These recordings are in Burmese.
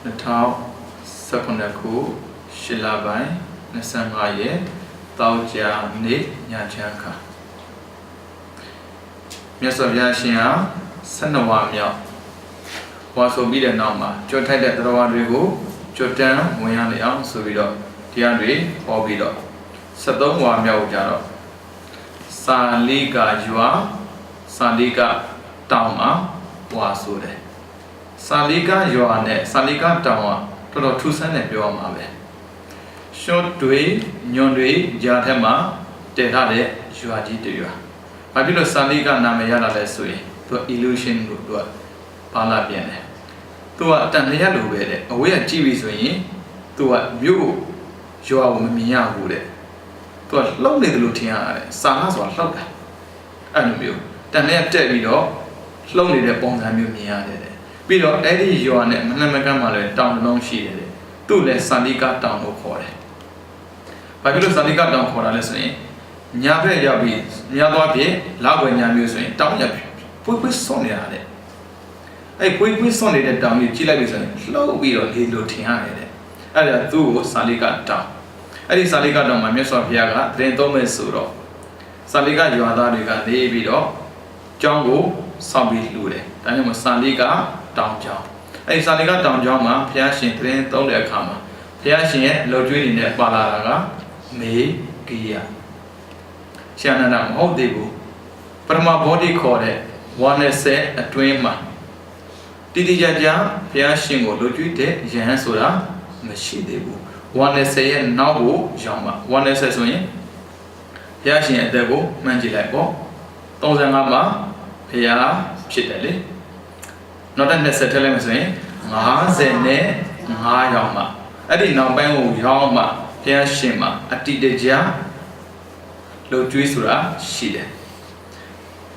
2019 Shilabai Nasangaye Tauja Ne Nyachanka Miasavashia Sanawamia was obedient Nama, Jotai the Rawarigo, Jotan, Moyani Am Suvido, Tiandri, Obido, Sadom Wamia Jaro, Saliga Jua, Saliga Tama, Wasude. Saliga Joane, Saliga Tama, Todo Tusan and Biomave. Short Dui, Nyondui, Jatema, Tehade, Juaji to you. I did a Saliga Namayana Lesui, to illusion to Pala Piene. To a Tanaya Lube, away at TV, to a view, Joa Mia Wood. To a lovely Lutia, Salas or Loka. And you, Tanaya Tevido, slowly the bones and Mia. Bido Eddie Joan and Manamagamale down long sheet. Two less Saliga down no core. Pablo Saliga down for a listening. Nyabe Yabi, Nyababi, Lago Yamusin, down your put Sonia. I put with Sonia down with Chilabison, slow wheel his Lutian. I do Saliga down. I did Saliga down my miss of Yaga, then Thomas Suro. Saliga Yoadariga, Davido, Jungle, Sabi Lude. Then was Saliga. Down John. I Saliga down John, Piashin, train, told their comma. Piashin, Lodri in the Balaraga, me, Gia. Shananam, how they go. But my body called it, one essay, a twin man. Didi Jaja, Piashin, or Lodri, Jansura, Mashi debu. One essay, now go, Jama. One essay swing. Piashin at the go, Mangilapo. Tozangama, Pia, Chitali. Not necessarily saying, Zene, Yama. I did not buy Yama, Piashima, Atideja, Lodrisura, Shide.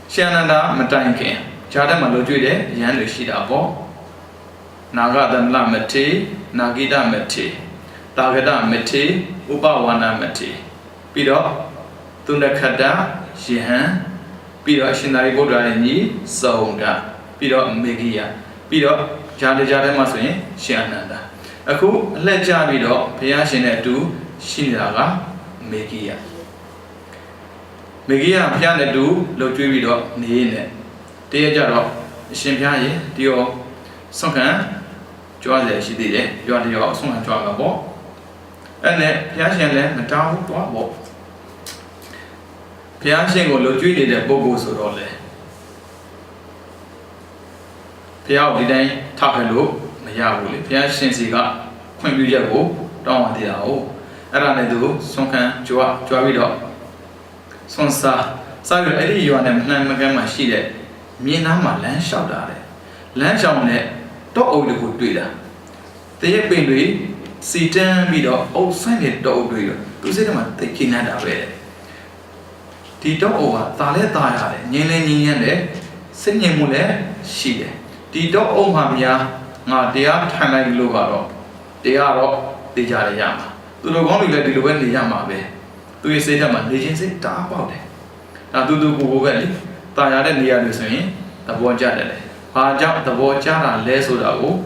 Shanada, Matanke, Chadama Lodride, Yan Shida Bo, Nagadan La Mete, Nagida Mete, Tagada Mete, Ubawana Mete, Pido, Tundakada, Shihan, Pido Shinari Bodani, Soda. Pido Megia, Pido, Jada Maswin, Shananda. A coup, let Javido, Piashin do, Shinaga, Megia. Megia, Piana do, Lotrivido, Nene. Dear Jaro, Shimpiaye, Dio, Sonkan, Joade, she did it, Joade, Sonkan Jogabo. And then Piashin let the town Bobo. Piashin will Lotri the Bobo Sorole. Piao did Tapelo, Mayavuli, Piashinsiga, Quimbujago, Don Diao, Aranedo, Sonkan, Joavido, Sonsa, Samuel Eddie, you and Namagama Shide, Minama, land shout at it. Land shout net, dog the good breeder. They have been read, see ten video, old Sunday dog breeder, to say them taking that away. The dog over, Thalet Diade, Yene, Singing Mule, Shide. The dog Omamia, not they are Tanai Lugaro. They are all the Jarayama. To the one let the Wendy Yamabe. Do you say them a agency? Talk about it. Now do Google Valley, Tayada near the same, the Bojade. Paja, the Bojara, Les Udao,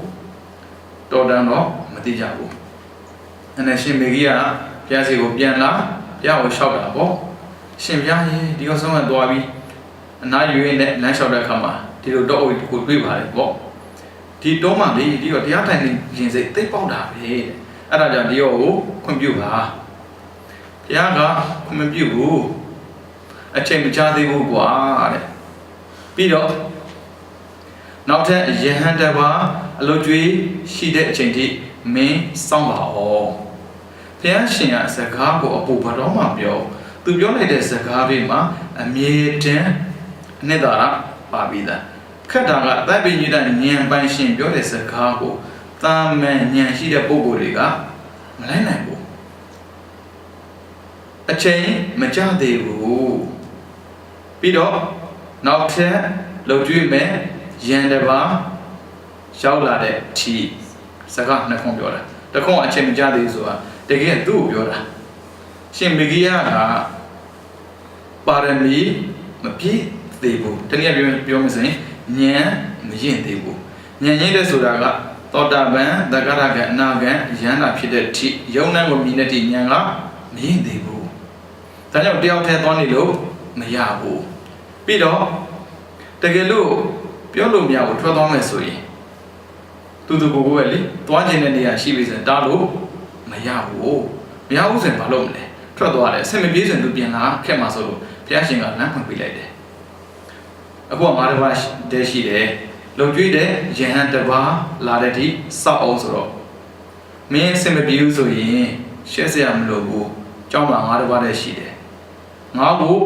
Dodano, Matijago. And then she Megia, Piazzi Piana, Yao Shogabo, Shimya, Diosoma Doabi, and now you in that national Kama. The dog could be by walk. The Doma, the other things they found out. Ada Dio, computer. Piaga, computer. A chamber charity wood. Pido. Now that Yehandaba, a lottery, she did change it, may somehow. Piashia, Sakago, or Pupadoma, Bio. To be only the Sakavima, a mere 10, Nedara, Babida. Kataga, that be you done Yan Banshin, your Sakago, Tam man Yan Shida Boboriga, Malanago. A chain, Majade. Pido, now ten, Lottery man, Yandaba, Shaulade, tea, Saka Nakombiora. The corn a chain Jadizua, they get do Yora. Shimbigia, Parami, Mapi, they will. Tell you, Nyan, Mijin, they will. Nyan Sudaga, သောတာပန်သက္ကရကအနာဂံယန္တာဖြစ်တဲ့ထိယုံနှံကိုမြင်တဲ့ဒီဉာဏ်ကမရင့်သေးဘူးဒါကြောင့်တယောက်တည်းသွားနေလို့မရဘူးပြီးတော့တကယ်လို့ပြောလို့မရဘူးထွက်သွားမယ်ဆိုရင်တူတူကိုပဲလေသွားခြင်းတဲ့နေရာရှိပြီဆိုရင်တားလို့မရဘူးမရဘူးဆိုရင်ဘာလုပ်မလဲထွက်သွားတယ်အဆင်မပြေဆိုရင်သူပြန်လာခက်မှာဆိုလို့ဘုရားရှင်ကလမ်းဖွင့်ပေးလိုက်တယ်အခုကငါးတစ်ပါးတည်းရှိတယ်လုံကျွေးတဲ့ယဟန်တစ်ပါးလာတဲ့ဒီစောက်အောင်ဆိုတော့မင်းအဆင်မပြေဘူးဆိုရင်ရှက်စရာမလိုဘူးကြောင်းမှာငါးတစ်ပါးတည်းရှိတယ်ငါ့ကို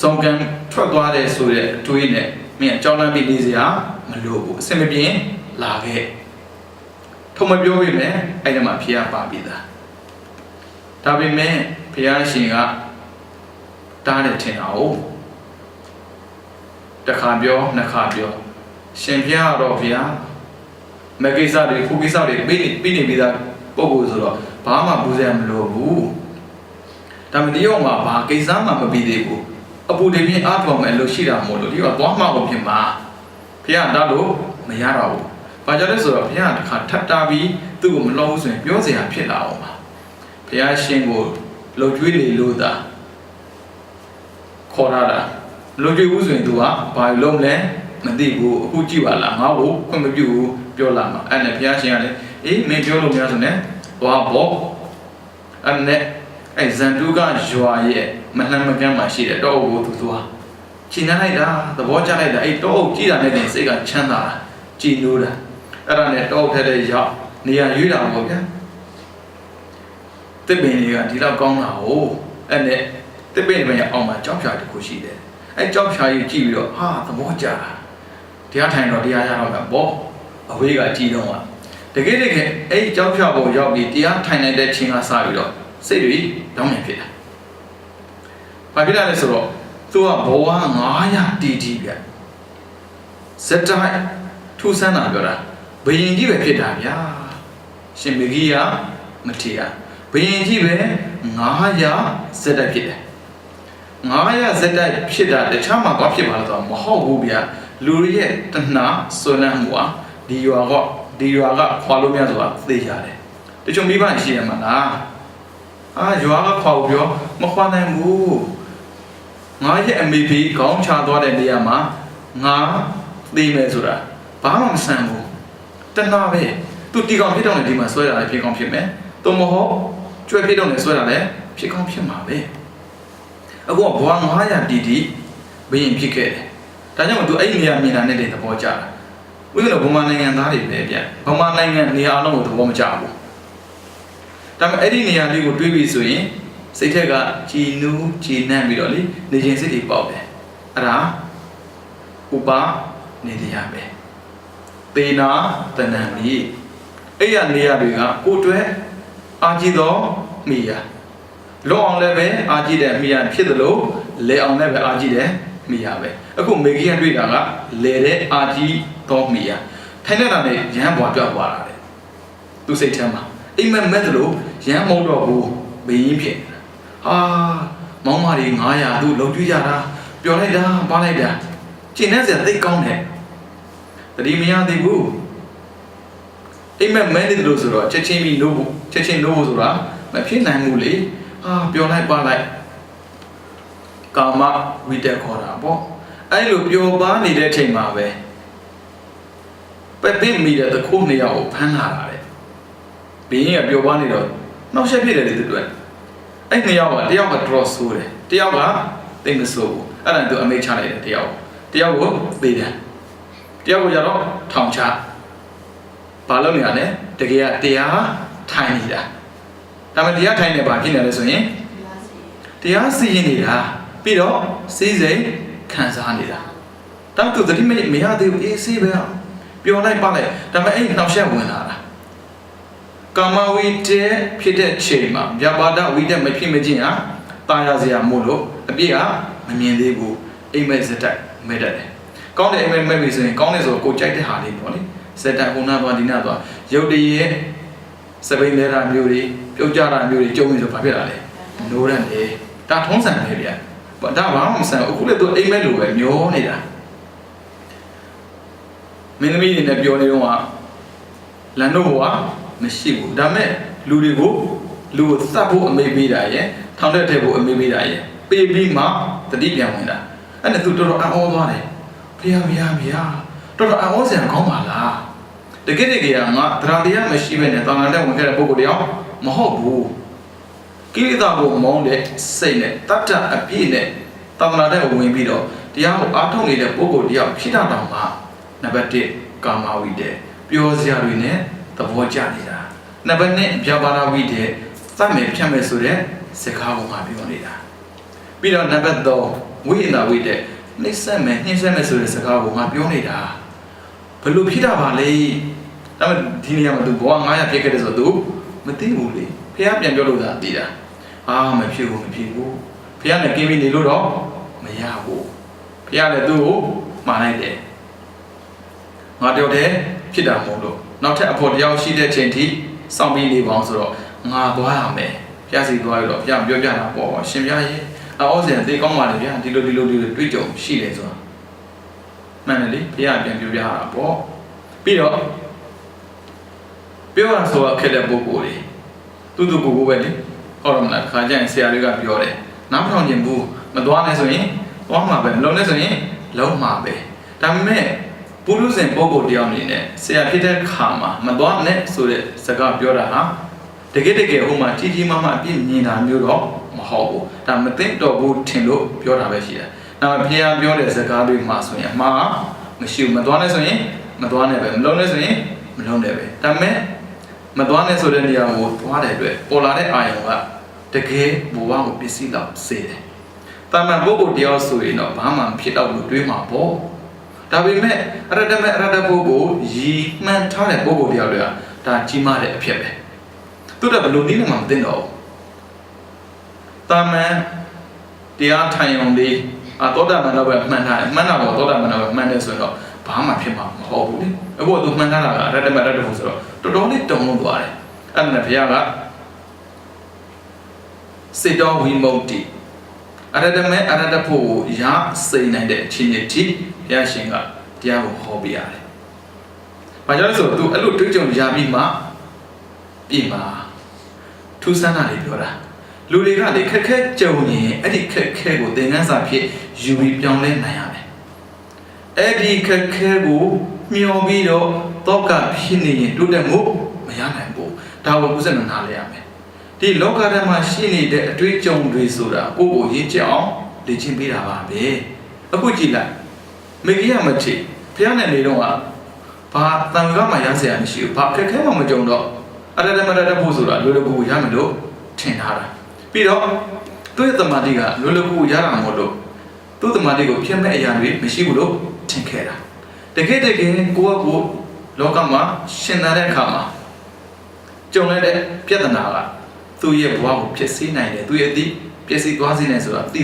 စုံကံထွက်သွားတယ်ဆိုတဲ့အတွေးနဲ့မင်းအကြောင်းလမ်းပြီးနေစရာမလိုဘူးအဆင်မပြေလာခဲ့ထုံမပြောပေးမယ်အဲ့ဒီမှာဖျားပါပြီးသားဒါပေမဲ့ဘုရားရှင်ကတားတယ်ထင်တာ哦တစ်ခါပြောနှစ်ခါပြောရှင်ဖျားတော့ဘုရားမကိစ္စတွေခုကိစ္စတွေပြီးနေပြီးသားပုံကိုဆိုတော့ဘာမှပူဇော်မလို့ဘူးဒါမှမဟုတ်ဒီရောက်မှာဘာကိစ္စမှမပြီးသေးဘူးအပူတပြင်းအားထုတ်မယ်လို့ရှိတာမို့လို့ဒီကသွားမှကိုဖြစ်မှာဘုရားတားလို့မရတော့ဘူးဘာကြောင့်လဲဆိုတော့ဘုရားတစ်ခါထပ်တားပြီးသူ့ကိုမလုံးဘူးဆိုရင်ပြောစရာဖြစ်လာအောင်ပါဘုရားရှင်ကိုလှုပ်ကြွေးနေလို့သာခေါ်ရတာလှုပ်ကြွေးဘူးဆိုရင် तू ကဘာလုံးလဲမသိဘူးအခုကြည့်ပါလားငါ့ကိုခွင့်မပြုဘူးပြောလာမှာအဲ့နဲ့ဘုရားရှင်ကလည်းအေးမင်းပြောလို့များဆိုနဲ့သွားပေါ့အဲ့နဲ့အဲ့ဇန်တုကရွာရဲ့မနှမ်းမကမ်းမှာရှိတဲ့တောအုပ်ကို तू သွားရှင်းလိုက်တာသဘောကျလိုက်တာအဲ့တောအုပ်ကြည့်တာနဲ့တင်စိတ်ကချမ်းသာတာကြည်နိုးတာအဲ့ဒါနဲ့တောအုပ်ထက်တဲ့ရောက်နေရာရွေးတာပေါ့ဗျာတစ်ပင်တွေကဒီလောက်ကောင်းတာ哦အဲ့နဲ့တစ်ပင်တွေအောင်မှာကြောက်ဖြာတစ်ခုရှိတယ်အဲ့ကြောက်ဖြာကြီးကြည့်ပြီးတော့ဟာသဘောကျတာတရားထိုင်တော့တရားရတော့မှာပေါ့အဝေးကကြည်တော့တကယ်အဲ့ကြောက်ဖြာပေါ်ရောက်ပြီးတရားထိုင်နိုင်တဲ့ချိန်ကစပြီးတော့စိတ်တွေတောင်းနေဖြစ်တာဘာဖြစ်လဲဆိုတော့သူကဘဝ900တီတီဗျစက်တိုင်းထူဆန်းတာပြောတာဘယင်ကြီးပဲဖြစ်တာဗျာရှင်မကြီးကမထေရဘယင်ကြီးပဲ900စက်တိုက်ဖြစ်တယ်900စက်တိုက်ဖြစ်တာတခြားမှာဘာဖြစ်ပါလဲဆိုတော့မဟုတ်ဘူးဗျာလူရဲ့တဏှာဆွလန်းမှုอ่ะဒီရွာကခွာလို့မရဆိုတာသိရတယ်တချို့မိဘရှိရမှာလားရွာကခွာလို့ပြောမခွာနိုင်ဘူးငါရဲ့အမေဖေးခေါင်းချသွားတဲ့နေရာမှာငါသိမယ်ဆိုတာဘာမှမဆန်ဘူးတဏှာပဲသူတီကောင်ဖြစ်တော့နေဒီမှာဆွဲတာလည်းဖြစ်ကောင်းဖြစ်မယ်သို့မဟုတ်ကျွဲဖြစ်တော့နေဆွဲတာလည်းဖြစ်ကောင်းဖြစ်မှာပဲအခုကဘွား900တီတီဘယင်ဖြစ်ခဲ့တယ်ဒါကြောင့်သူအဲ့ဒီနေရာမြင်တာနဲ့တည်းသဘောကျတာဥပမာဗမာနိုင်ငံသားတွေပဲဗျဗမာနိုင်ငံနေရာအလုံးကိုသဘောမကျဘူးဒါပေမဲ့အဲ့ဒီနေရာလေးကိုတွေးပြီးဆိုရင်စိတ်ထက်ကကြည်နူးကြည်နံ့ပြီးတော့လေနေခြင်းစိတ်တွေပေါက်တယ်အဲ့ဒါဥပနေတရားပဲသေနာတဏ္ဍမီအဲ့ရနေရာတွေကကိုယ်တွဲအာကြည့်တော့မိယာလွန်အောင်လည်းပဲအာကြည့်တဲ့မိယာဖြစ်တယ်လို့လဲအောင်လည်းပဲအာကြည့်တယ်မိယာပဲအခုမေကြီးကတွေ့တာကလဲတဲ့အာကြည့်တော့မိယာထိုင်နေတာနဲ့ရဟန်းဘွားပြောက်သွားတာလေသူစိတ်ထဲမှာအိမ်မက်မဲ့တယ်လို့ရဟန်းမဟုတ်တော့ဘူးဘင်းရင်ဖြစ်ဟာမောင်မတွေ900သူ့လုံကြည့်ကြတာပျော်လိုက်တာပါလိုက်တာကျင်တဲ့စရာသိကောင်းတယ်တတိမရသေးဘူးအိမ်မက်မဲနေတယ်လို့ဆိုတော့ချက်ချင်းပြီးနိုးဖို့ချက်ချင်းနိုးဖို့ဆိုတာမဖြစ်နိုင်ဘူးလေပျော်လိုက်ပါလိုက်ကာမဝိတက်ခေါ်တာပေါ့အဲ့လိုပျော်ပါနေတဲ့အချိန်မှာပဲပဲ့ပင့်မိတဲ့တခုနှစ်ယောက်ကိုဖမ်းလာတာလေဘင်းကပျော်ပါနေတော့နှောက်ယှက်ဖြစ်တယ်လေသူတို့အဲ့နှစ်ယောက်ကတယောက်ကတော်ဆိုးတယ်တယောက်ကသိမဆိုးဘူးအဲ့ဒါသူအမိတ်ချလိုက်တယ်တယောက်ကိုသေတယ်တယောက်ကိုကြတော့ထောင်ချဘာလို့နေရလဲတကယ်ကတရားထိုင်နေတာဒါပေမဲ့တရားထိုင်နေပါဖြစ်နေလဲဆိုရင်တရားစီရင်နေတာပြီးတော့စီးစိမ်ခံစားနေတာတောက်သူသတိမရသေးဘူးအေးဆေးပဲပျော်လိုက်ပါလိုက်ဒါပေမဲ့အဲ့နှောက်ယှက်ဝင်လာတာကာမဝိတေဖြစ်တဲ့ချိန်မှာဗျာပါဒဝိတေမဖြစ်မချင်းဟာတာယာစရာမို့လို့အပြည့်ကမမြင်သေးဘူးအိမ်မက်စတိုက်မဲ့တတ်တယ်ကောင်းတဲ့အိမ်မက်မဲ့ပြီဆိုရင်ကောင်းတယ်ဆိုကိုကြိုက်တဲ့ဟာလေးပေါ့လေစက်တိုက်ဟိုနာသွားဒီနာသွားရုပ်တရက်စပိန်လဲတာမျိုးတွေပြုတ်ကြတာမျိုးတွေကြုံနေဆိုဘာဖြစ်လာလဲနိုးရတယ်ဒါထုံးစံပဲဗျာဒါဘာမှမဆန်အခုလည်းသူအိမ်မက်လိုပဲမျောနေတာမင်းသမီးတွေနဲ့ပြောနေတော့က လန်တို့ဘဝမရှိဘူးဒါမဲ့လူတွေကိုလူကိုသတ်ဖို့အမေးပေးတာရဲ့ထောင်ထဲထည့်ဖို့အမေးပေးတာရဲ့ပေးပြီးမှတတိပြန်ဝင်တာအဲ့နဲ့သူတော်တော်အံ့ဩသွားတယ်ဖေရတော်တော်အံ့ဩစရာကောင်းပါလားတကယ်တကယ်ငါတရားတရားမရှိဘဲနဲ့တောင်တန်းဝင်ခဲ့တဲ့ပုဂ္ဂိုလ်တယောက်မဟုတ်ဘူးကိလေသာကိုမောင်းတဲ့စိတ်နဲ့တတ္တအပြည့်နဲ့တောင်တန်းဝင်ပြီးတော့တရားကိုအားထုတ်နေတဲ့ပုဂ္ဂိုလ်တယောက်ဖြစ်တာတောင်မှနံပါတ်1ကာမဝိတ္တပြောစရာတွေနဲ့သဘောကျနေတာနံပါတ်2ဗျာပါဒဝိတ္တသတ်မယ်ဖြတ်မယ်ဆိုတဲ့စကားပေါ်မှာပြောနေတာပြီးတော့နံပါတ်3ဝိညာဝိတ္တနှိမ့်ဆက်မယ်နှိမ့်ဆက်မယ်ဆိုတဲ့စကားပေါ်မှာပြောနေတာဘယ်လိုဖြစ်တာပါလဲဒါပေမဲ့ဒီနေရာမှာသူဘဝ900ဖြစ်ခဲ့တယ်ဆိုတော့သူမသိဘူးလေဖះပြန်ပြောလို့သာသိတာမဖြစ်ဘူးဖះနဲ့ကင်းပြီးနေလို့တော့မရဘူးဖះလည်းသူ့ကိုမှားလိုက်တယ်ငါတယောက်တည်းဖြစ်တာမဟုတ်လို့နောက်ထပ်အဖို့တယောက်ရှိတဲ့ချိန်ထိစောင့်ပြီးနေပါအောင်ဆိုတော့ငါသွားရမယ်ဖះစီသွားရတော့ဖះပြောပြတာပေါ့ရှင်ပြရဲ့အော်စင်သိကောင်းပါလေဗျာဒီလိုတွေးကြုံရှိတယ်ဆိုတာမှန်တယ်လေဖះပြန်ပြောပြတာပေါ့ပြီးတော့ပြောရဆိုခဲ့တဲ့ပုဂ္ဂိုလ်တွေသူကိုပဲလေဟုတ်တယ်မလားခါကျရင်ဆရာတွေကပြောတယ်နားမထောင်ခြင်းဘူးမသွားနဲ့ဆိုရင်သွားမှာပဲမလုံးနဲ့ဆိုရင်လုံးမှာပဲဒါပေမဲ့ပုရုဇဉ်ပုဂ္ဂိုလ်တယောက်အနေနဲ့ဆရာဖြစ်တဲ့ခါမှာမသွားနဲ့ဆိုတဲ့စကားပြောတာဟာတကယ်ဟိုမှာကြီးမားအပြည့်မြင်တာမျိုးတော့မဟုတ်ဘူးဒါမသိတော့ဘူးထင်လို့ပြောတာပဲရှိတယ်ဒါပေမဲ့ဖះပြောတဲ့စကားတွေမှာဆိုရင်အမှားမရှိဘူးမသွားနဲ့ဆိုရင်မသွားနဲ့ပဲမလုံးနဲ့ဆိုရင်မလုံးနဲ့ပဲဒါပေမဲ့မသွားနဲ့ဆိုတဲ့နေရာကိုသွားတဲ့အတွက်ပေါ်လာတဲ့အာရုံကတကယ်ဘဝကိုပစ္စည်းလောက်စေတယ်။တာမန်ပုဂ္ဂိုလ်တယောက်ဆိုရင်တော့ဘာမှမဖြစ်တော့လို့တွေးမှာပေါ့။ဒါပေမဲ့အရတပုဂ္ဂိုလ်ရည်မှန်းထားတဲ့ပုဂ္ဂိုလ်တယောက်တွေကဒါကြီးမားတဲ့အဖြစ်ပဲ။သူတို့ဘယ်လိုနည်းနဲ့မှမသိတော့ဘူး။တာမန်တရားထိုင်ုံလေးသောတာပန်တော့ပဲမှန်းထားတယ်။မှန်းတာတော့သောတာပန်တော့ပဲမှန်းတယ်ဆိုတော့ဘာမှဖြစ်မှာမဟုတ်ဘူးလေအခုသူမှန်ထားတာကအရတ္တဖို့ဆိုတော့တော်တော်လေးတုံ့လုံးသွားတယ်အဲ့ဒါနဲ့ဘုရားကစေတောဝိမု ക്തി အရတ္တဖို့ကိုရစိတ်နိုင်တဲ့အခြေအနေထိဘုရားရှင်ကတရားကိုဟောပြရတယ်။ဘာကြောင့်လဲဆိုတော့သူအဲ့လိုတွေးကြုံရပြီးမှပြင်မှာထူးဆန်းတာတွေပြောတာလူတွေကလေခက်ခဲကြုံရင်အဲ့ဒီခက်ခဲကိုသင်ခန်းစာဖြစ်ယူပြီးပြောင်းလဲနိုင်ရမယ်အဲ့ဒီခက်ခဲကိုမျောပြီးတော့တောကဖြစ်နေရင်တိုးတက်မှုမရနိုင်ဘူးဒါကိုဥစ္စာနားလဲရမယ်ဒီလောကဓာတ်မှာရှိနေတဲ့အတွေ့အကြုံတွေဆိုတာကိုယ့်ကိုရင်းချအောင်လေ့ကျင့်ပေးတာပါပဲအခုကြည့်လိုက်မေဂိယမထေဘုရားနဲ့နေတော့ကဘာတန်ခါမှရစရာမရှိဘူးဘာခက်ခဲမှမကြုံတော့အရတ္တဖို့ဆိုတာလွယ်လွယ်ကူကူရမယ်လို့ထင်ထားတာပြီးတော့သူ့ရဲ့တမာတိကလွယ်လွယ်ကူကူရတာမဟုတ်လို့သူ့တမာတိကိုဖြစ်မဲ့အရာတွေမရှိဘူးလို့ထင်ခဲ့တာတကယ်ကိုလောကမှာရှင်သန်တဲ့အခါမှာကြုံရတဲ့ပြဿနာကသူ့ရဲ့ဘဝကိုဖြစ်စေနိုင်တယ်သူ့ရဲ့အသည့်ပျက်စီးသွားစေနိုင်ဆိုတာသိ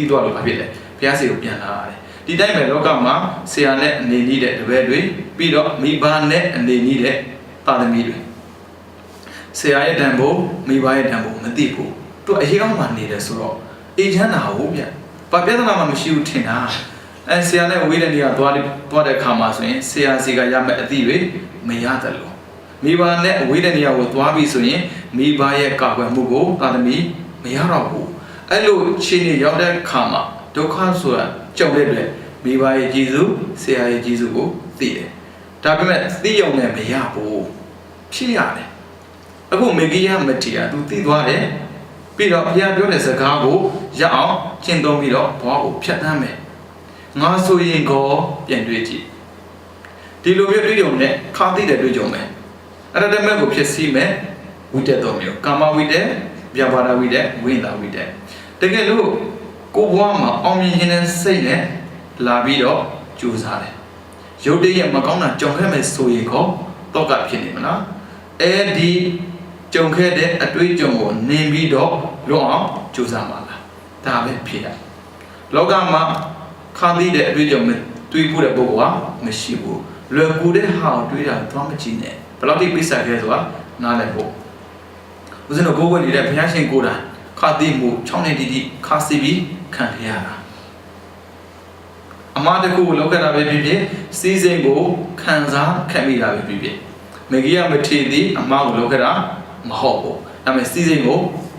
တော့လို့ဘာဖြစ်လဲဘုရားစီကိုပြန်လာရတယ်ဒီတိုင်းပဲလောကမှာဆရာနဲ့အနေနည်းတဲ့တပည့်တွေပြီးတော့မိဘနဲ့အနေနည်းတဲ့ပါသမီတွေဆရာရဲ့တန်ဖို့မိဘရဲ့တန်ဖို့မသိဘူးသူအရေးအောင်မှနေတယ်ဆိုတော့အေးချမ်းတာဟုတ်ဗျဘာပြဿနာမှမရှိဘူးထင်တာဆရာနဲ့ဝေးတဲ့နေရာသွားတဲ့ခါမှာဆိုရင်ဆရာစီကရမယ့်အသည့်တွေမရတယ်လို့မိဘနဲ့ဝေးတဲ့နေရာကိုသွားပြီဆိုရင်မိဘရဲ့ကာကွယ်မှုကိုသာသမီမရတော့ဘူးအဲ့လိုချင်းနေရောက်တဲ့ခါမှာဒုက္ခဆိုတာကြုံတဲ့အတွက်မိဘရဲ့ကျေးဇူးဆရာရဲ့ကျေးဇူးကိုသိတယ်ဒါပေမဲ့သိရုံနဲ့မရဘူးဖြစ်ရတယ်အခုမေဂိယမထေရသူသိသွားတယ်ပြီးတော့ဘုရားပြောတဲ့စကားကိုရအောင်ကျင့်သုံးပြီးတော့ဘဝကိုဖြတ်သန်းမယ်ငါဆိုရင်ကိုပြန်တွေ့ကြည့်ဒီလိုမျိုးတွေ့ကြုံနဲ့ခါသိတဲ့တွေ့ကြုံမယ်အရတ္တမဲ့ကိုဖြစ်စီမယ်ဝိတ္တတော်မျိုးကာမဝိတ္တဗျာပါဒဝိတ္တဝိညာဝိတ္တတကယ်လို့ကိုဘဝမှာအောင်မြင်ခြင်းနဲ့စိတ်နဲ့လာပြီးတော့ကြိုးစားတယ်ရုပ်တရက်မကောင်းတာကြုံခဲ့မယ်ဆိုရင်ကိုတော့ကဖြစ်နေမလားအဲဒီကြုံခဲ့တဲ့အတွေ့အကြုံကိုနင်ပြီးတော့လွတ်အောင်ကြိုးစားပါလားဒါပဲဖြစ်တယ်လောကမှာခါသိတဲ့အတွေ့အကြုံနဲ့တွေးဖို့တဲ့ပုဂ္ဂိုလ်ကမရှိဘူးလွယ်ကူတဲ့ဟာကိုတွေးတာတော့မကြည့်နဲ့ဘယ်လောက်ထိပိဿာခဲဆိုတာနားလည်ဖို့ဦးဇင်းတို့ကိုယ်ဝင်နေတဲ့ဘုရားရှင်ကိုယ်တိုင်ခါသိမှု6နှစ်တိခါစီပြီးခံရတာအမှားတစ်ခုကိုလောက်ခဲ့တာပဲဖြစ်ဖြစ်စီးစိမ်ကိုခံစားခံမိတာပဲဖြစ်ဖြစ် Megia Matidi, a mouth lookera, Mahobo. I'm a season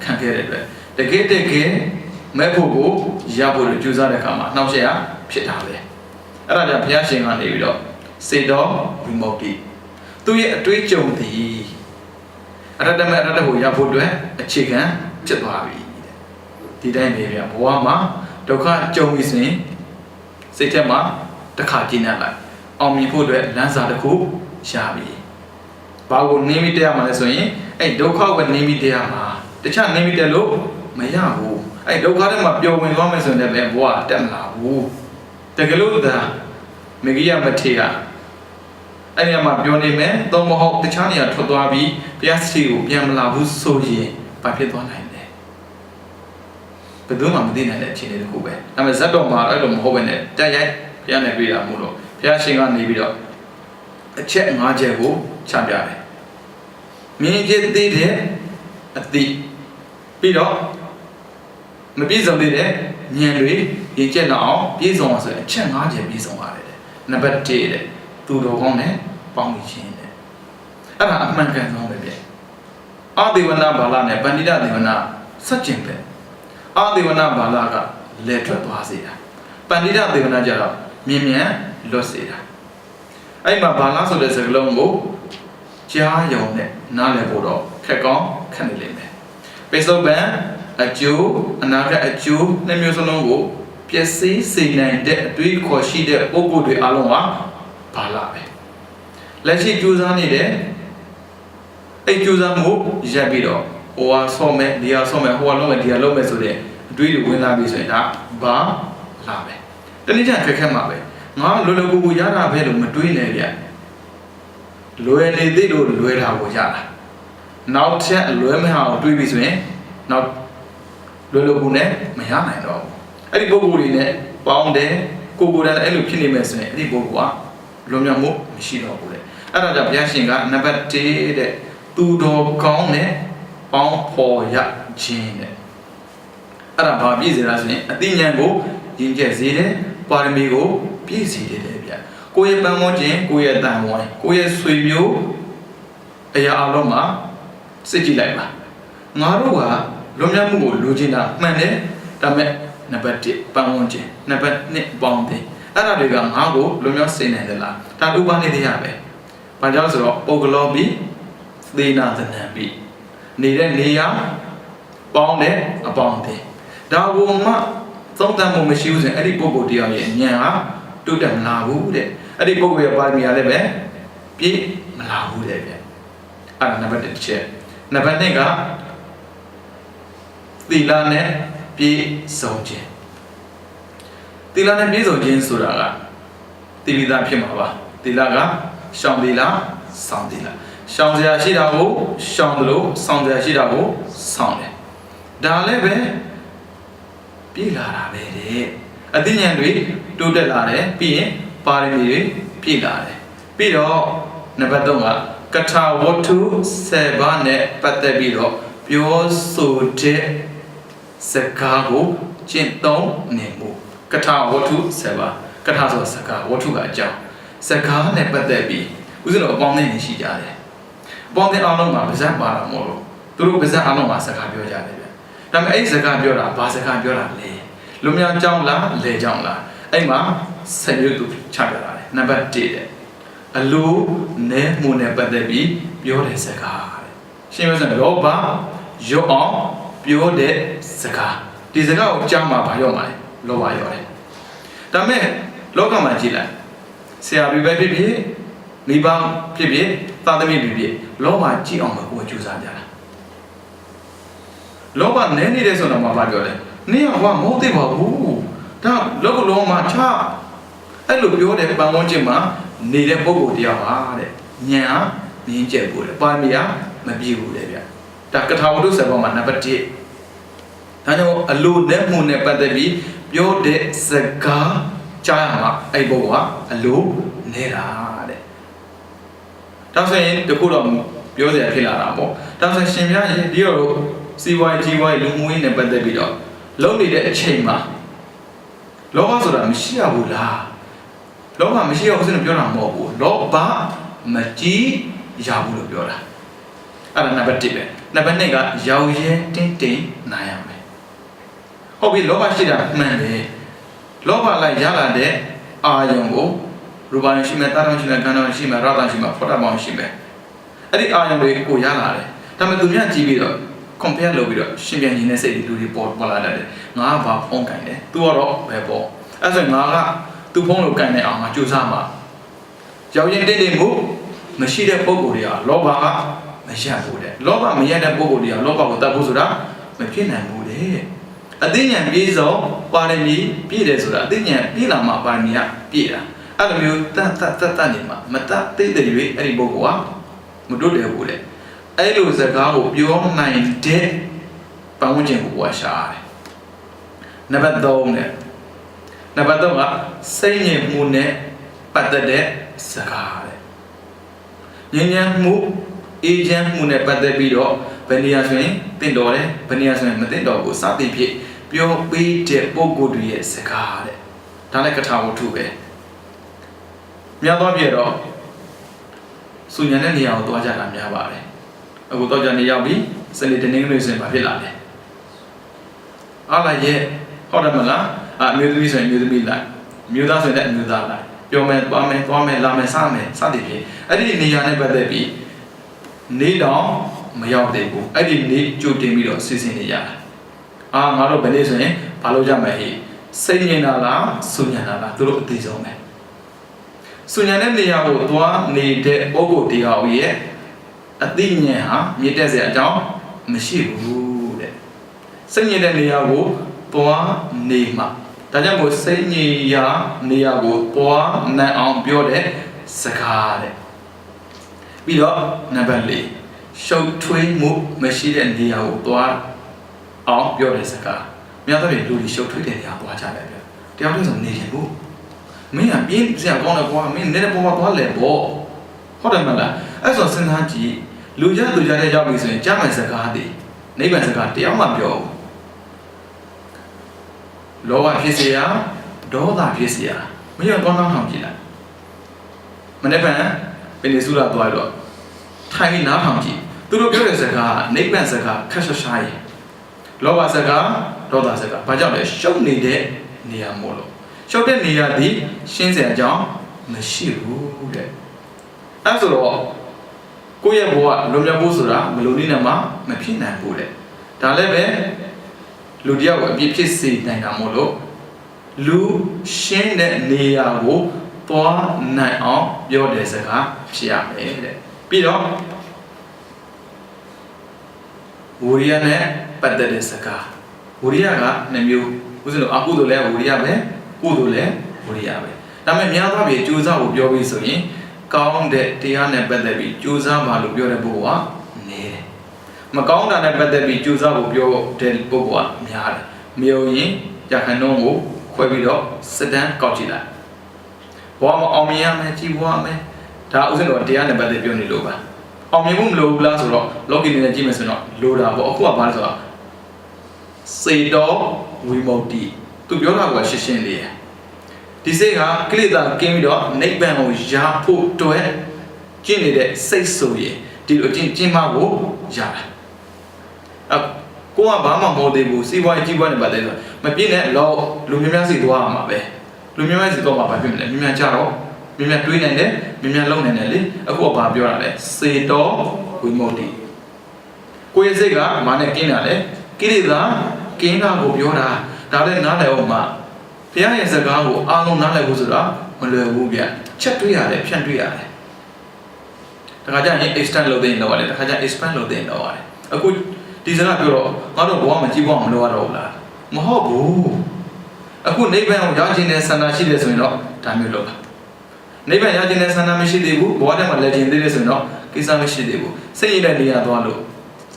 can't get it. The gate again, Mepogo, Yabu, Juzana Kama, now she are Pitave. Rather Piashing on the video. Say dog, remotely. Do you tweet your tea? Rather matter who Yabu, a chicken, Chipavi. Did I maybe a Wama, Doka Jomi, Setema, the Katina, Omnipodo, Lanza the Coop, Shabi. Bago name it there, Malaswing, a Doka would name it there, the child name it there low, Mayahu. I don't got him up your wing comments on the Bebois, damn la woo. Take a look there, Megia Matia. I am up your name, don't hope the Chania Todabi, Piastu, Yam Labu Soji, by Piton. But do not dinner at Chile Hube. I'm a Zadoma, I don't hope in it, Diet, Piana Villa Mulo, Piashing on the video. A check Majevo, Chabiare. Me get the at the Pido. Maybe somebody there, nearly, in general, is on a check Majev is on it. Never did it. To the one, Pommy Chin. Ah, man can know maybe. All the one Balana, Bandida, the one such in bed. All the one Balaga, letter was it. Bandida, the one Jara, Mimia, lost it. I'm a balance of the Longo, Chia Yone, Nale Bodo, Kakon, Canelime. Peso Ban, a Jew, another a Jew, Nemusolongo, PSC, C9, de 3 Koshi de Ogo de Aloma, Palabe. Let's see Juzani de a Juzamu, Jabido, or some, the Asome, who are long at the Alome so there, do you win a business? Ba, Labe. Then it came up. Now, Lulu Yana Vedo between area. Loen did Luera Wojana. Now, tell Luem how to be swing. Now, Lulugune, Mayana dog. I did Bogurine, Pound there, Kuguran, Elukini Mesme, the Bogua, Lomiamu, Machino. Another Yashinga, never did 2 dog cone, Pound for Ya Jane. Araba busy as me, a dinyango, in Jazide, Parmigo. ပြည့်စည်တယ်ဗျကိုယ့်ရဲ့ပန်းမခြင်းကိုယ့်ရဲ့တန်ဝိုင်းကိုယ့်ရဲ့ဆွေမျိုးအရာအလုံးမှာစစ်ကြည့်လိုက်ပါငါတို့ကလွန်မြောက်မှုကိုလိုချင်တာမှန်တယ်ဒါပေမဲ့နံပါတ်1ပန်းမခြင်းနံပါတ်2ပေါင်းတယ်အဲ့ဒါတွေကငါ့ကိုလွန်မြောက်စေနိုင်သလားဒါဥပနိဒေယပဲဘာကြောင့်ဆိုတော့ပုဂ္ဂလောပိသေနာသနံပိနေတဲ့နေရာပေါင်းတဲ့အပေါင်းတယ်ဒါကိုမှသုံးသပ်မှုမရှိဘူးဆိုရင်အဲ့ဒီပုဂ္ဂိုလ်တရားရဲ့ဉာဏ်ဟာတုတ်တက်မလာဘူးတဲ့အဲ့ဒီပုဂ္ဂိုလ်ရဲ့ပါရမီအားလည်းပဲပြည့်မလာဘူးတဲ့ဗျအဲ့ဒါနံပါတ်1ချက်နံပါတ်2ကသီလနဲ့ပြည့်စုံခြင်းသီလနဲ့ပြည့်စုံခြင်းဆိုတာကသီလသားဖြစ်မှာပါသီလကရှောင်သီလစောင့်သီလရှောင်စရာရှိတာကိုရှောင်တယ်လို့စောင့်စရာရှိတာကိုစောင့်တယ်ဒါလည်းပဲပြည့်လာတာပဲတဲ့အသိဉာဏ်တွေတိုးတက်လာတယ်ပြီးရင်ပါရမီတွေပြည့်လာတယ်ပြီးတော့နံပါတ်3ကကထာဝတ္ထု7ပါးနဲ့ပတ်သက်ပြီးတော့ပြောဆိုတဲ့စကားကိုကျင့်သုံးနေမှုကထာဝတ္ထု7ပါးကထာဆိုစကားဝတ္ထုကအကြောင်းစကားနဲ့ပတ်သက်ပြီးဦးဇင်းတို့အပေါင်းအသင်းရှိကြတယ်အပေါင်းအသင်းအားလုံးမှာပါဇက်ပါတာမဟုတ်လို့သူတို့ပါဇက်အားလုံးမှာစကားပြောကြတယ်ဗျဒါပေမဲ့အဲ့ဒီစကားပြောတာဘာစကားပြောတာလဲလူများကြောင်းလားလေကြောင်းလားအဲ့မှာဆက်ရွတ်သူချပြလာတယ်နံပါတ်1တဲ့အလိုနဲ့မှုနဲ့ပတ်သက်ပြီးပြောတဲ့စကားတဲ့ရှင်းမစမ်းလောဘရောအောင်ပြောတဲ့စကားဒီစကားကိုကြားမှာဘာရောမှာလဲလောဘရောတယ်ဒါမဲ့လောကမှာကြည့်လိုက်ဆရာပြပဲဖြစ်ဖြစ်မိဘဖြစ်ဖြစ်သာသမီဖြစ်ဖြစ်လောဘကြည့်အောင်ကိုယ်ကြိုးစားကြတာလောဘနည်းနေတယ်ဆိုတော့မှဘာပြောလဲနင်းကမဟုတ်သေးပါဘူးဒါလောကလုံးမှာချအဲ့လိုပြောတဲ့ပန်ဝန်းကျင်မှာနေတဲ့ပုဂ္ဂိုလ်တရားပါတဲ့ဉာဏ်မြင်ကျက်ဖို့လေပါမီယာမပြည့်ဘူးလေဗျဒါကထာဝတ္ထု7ပါးမှာနံပါတ်1ဒါကြောင့်အလိုနဲ့မှုနဲ့ပတ်သက်ပြီးပြောတဲ့စကားကြားရမှာအဲ့ဘုရားအလိုနေတာတဲ့ဒါဆိုရင်တခုတော့ပြောစရာဖြစ်လာတာပေါ့ဒါဆိုရှင်ပြရင်ဒီတော့စီဝိုင်းကြီးဝိုင်းလူမှုရေးနဲ့ပတ်သက်ပြီးတော့လုံးနေတဲ့အချိန်မှာလောဘဆိုတာမရှိရဘူးလားလောဘမရှိရဘူးဆိုရင်ပြောတာမဟုတ်ဘူးလောဘမကြီး ရဘူးလို့ပြောတာအဲ့ဒါနံပါတ်1ပဲနံပါတ်2ကရောက်ရဲတင်းတင်းနိုင်ရမယ်ဟုတ်ပြီလောဘရှိတာမှန်တယ်လောဘလိုက်ရလာတဲ့အာယုံကိုရူပယုံရှိမယ်တာယုံရှိမယ်ကံယုံရှိမယ်ရတယုံရှိမယ်ဖောတဘောင်ရှိမယ်အဲ့ဒီအာယုံတွေကိုရလာတယ်ဒါပေမဲ့သူများကြည့်ပြီးတော့ compare လုပ်ပြီးတော့ရှင်ပြန်ညီတဲ့စိတ်တွေလူတွေပေါ်လာတယ်ငါကဘာဖုံးကင်တယ်သူကတော့ဘယ်ပေါ့အဲ့ဆိုငါကသူဖုံးလို့ကင်နေအောင်ငါကြိုးစားမှာရောက်ရင်တင်းတင်းမှုမရှိတဲ့ပုံကိုယ်တွေကလောဘကမရဘူးတဲ့လောဘမရတဲ့ပုံကိုယ်တွေကလောဘကိုတတ်ဖို့ဆိုတာမဖြစ်နိုင်ဘူးတဲ့အသိဉာဏ်ပြည့်စုံပါရမီပြည့်တယ်ဆိုတာအသိဉာဏ်ပြည့်လာမှပါရမီကပြည့်တာအဲ့လိုမျိုးတတ်နေမှာမတတ်သိတဲ့၍အဲ့ဒီပုံကမတွတ်တယ်ဘူးတဲ့အဲ့လိုစကားကိုပြောနိုင်တဲ့ပတ်ဝန်းကျင်ကိုဝါရှာတယ်နံပါတ်3နဲ့နံပါတ်3ကစိတ်ငြိမ်မှုနဲ့ပတ်သက်တဲ့စကားတဲ့ဉာဏ်ဉာဏ်မှုအေးချမ်းမှုနဲ့ပတ်သက်ပြီးတော့ဘယ်နေရာဆိုရင်တင့်တော်တယ်ဘယ်နေရာဆိုရင်မတင့်တော်ဘူးစသဖြင့်ပြောပေးတဲ့ပုဂ္ဂိုလ်တွေရဲ့စကားတဲ့ဒါလည်းကထာဝတ္ထုပဲများသောပြည့်တော့စုညံတဲ့နေရာကိုသွားကြတာများပါတယ်အခုတော့ကြနေရောက်ပြီစနေတနင်္ဂနွေဆိုရင်ဘာဖြစ်လာလဲအားလာရဲ့ဟုတ်တယ်မလားအမျိုးသမီးဆိုရင်မျိုးသမီးလိုက်မျိုးသားဆိုရင်လည်းမျိုးသားလိုက်ပြောမယ်သွားမယ်လာမယ်စမယ်စသည်ဖြင့်အဲ့ဒီနေရာနဲ့ပတ်သက်ပြီးနေတော့မရောက်သေးဘူးအဲ့ဒီနေကြိုတင်ပြီးတော့စီစဉ်နေရတာငါတို့ဘယ်နေ့ဆိုရင်ဘာလုပ်ကြမလဲစိတ်ငြိမ်တာလားစုညံတာလားသူတို့အသေးဆုံးပဲစုညံတဲ့နေရာကိုသွားနေတဲ့ပုဂ္ဂိုလ်တရားရဲ့အသိဉာဏ်ဟာမြင့်တက်စရာအကြောင်းမရှိဘူးတဲ့စိတ်ငြိမ်တဲ့နေရာကိုသွားနေမှာဒါကြောင့်မို့စိတ်ငြိမ်ရာနေရာကိုသွားနိုင်အောင်ပြောတဲ့စကားတဲ့ပြီးတော့နံပါတ်4ရှုပ်ထွေးမှုမရှိတဲ့နေရာကိုသွားအောင်ပြောတဲ့စကားများသောဖြင့်လူတွေရှုပ်ထွေးတဲ့နေရာသွားကြတယ်ဗျတယောက်တည်းဆိုနေရင်ဘူးမင်းကပြင်းစရာကောင်းတယ်ကွာမင်းနေတဲ့ပေါ်မှာသွားလဲပေါ့ဟုတ်တယ်မလားအဲ့ဆိုစဉ်းစားကြည့်လူကြသူကြတဲ့ရောက်ပြီဆိုရင်ကြားမယ်စကားတွေနိဗ္ဗာန်စကားတယောက်မှပြောဘူးလောဘဖြစ်เสียဒေါသဖြစ်เสียမင်းကောင်းကောင်းထောင်ကြည့်လိုက်မနေ့ကပင်နေစုလာသွားတော့ထိုင်နားထောင်ကြည့်သူတို့ပြောတဲ့စကားနိဗ္ဗာန်စကားခက်ရှာရှာရေလောဘစကားဒေါသစကားဘာကြောင့်လဲရှုပ်နေတဲ့နေရာမို့လို့ရှုပ်တဲ့နေရာဒီရှင်းစရာအကြောင်းမရှိဘူးတဲ့အဲ့ဆိုတော့ကိုယ့်ရဲ့ဘဝလွန်မြောက်ဖို့ဆိုတာဘယ်လိုနည်းနဲ့မှမဖြစ်နိုင်ဘူးတဲ့ဒါလည်းပဲလူတယောက်ကိုအပြည့်ဖြစ်စေနိုင်တာမို့လို့လူရှင်းတဲ့နေရာကိုသွားနိုင်အောင်ပြောတဲ့စကားဖြစ်ရမယ်တဲ့ပြီးတော့ဝိရိယနဲ့ပတ်သက်တဲ့စကားဝိရိယက2မျိုးဥစဉ်လို့အကုသိုလ်လည်းဝိရိယပဲကုသိုလ်လည်းဝိရိယပဲဒါပေမဲ့များသောအားဖြင့်ကြိုးစားဖို့ပြောပြီးဆိုရင်ကောင်းတဲ့တရားနဲ့ပတ်သက်ပြီးကြိုးစားပါလို့ပြောတဲ့ပုဂ္ဂိုလ်ကနေတယ်မကောင်းတာနဲ့ပတ်သက်ပြီးကြိုးစားဖို့ပြောတဲ့ပုဂ္ဂိုလ်ကများတယ်မယုံရင်ရခိုင်နှုံးကိုခွဲပြီးတော့စတန်းကောက်ကြည့်လိုက်ဘဝမှာအောင်မြင်ရမယ်ကြည်ဘဝမယ်ဒါဥစဉ်တော့တရားနဲ့ပတ်သက်ပြောနေလို့ပါအောင်မြင်မှုမလိုဘူးလားဆိုတော့လောကီနဲ့ကြည့်မယ်ဆိုတော့လိုတာပေါ့အခုကဘာလဲဆိုတော့စေတောဝိမု ക്തി သူပြောတာကရှင်းရှင်းလေးရဒီစိတ်ကကိလေသာကင်းပြီးတော့နိဗ္ဗာန်ကိုရဖို့အတွက်ကျင့်နေတဲ့စိတ်ဆိုရင်ဒီလိုကျင့်မှကိုရတာကိုကဘာမှမဟုတ်သေးဘူးစီးပွားရေးကြီးပွားနေပါတယ်ဆိုမပြည့်နဲ့လောလူများများစီသွားရမှာပဲလူများများစီသွားမှာဘာဖြစ်မလဲများများကြတော့များများတွေးနိုင်တယ်များများလုံနိုင်တယ်လေအခုကဘာပြောတာလဲစေတောဝိမု ക്തി ကိုယ့်ရဲ့စိတ်ကဘာနဲ့ကင်းတာလဲကိလေသာကင်းတာကိုပြောတာဒါလည်းနားလည်အောင်မှာဘုရားရဲ့စကားကိုအားလုံးနားလည်ဖို့ဆိုတာမလွယ်ဘူးဗျချက်တွေးရတယ်ဖြန့်တွေးရတယ်တခါကျရင် extend လုပ်တဲ့တော့ရတယ်တခါကျ expand လုပ်တဲ့တော့ရတယ်အခုဒီစကားပြောတော့ငါတို့ဘဝမှာကြီးပွားအောင်လုပ်ရတော့ဘူးလားမဟုတ်ဘူးအခုနိဗ္ဗာန်ကိုရောက်ခြင်းနဲ့ဆန္ဒရှိတယ်ဆိုရင်တော့ဒါမျိုးလုပ်ပါနိဗ္ဗာန်ရောက်ခြင်းနဲ့ဆန္ဒမရှိသေးဘူးဘဝထဲမှာလက်ကျင်သေးတယ်ဆိုရင်တော့ကိစ္စမရှိသေးဘူးစိတ်ရတဲ့နေရာသွားလို့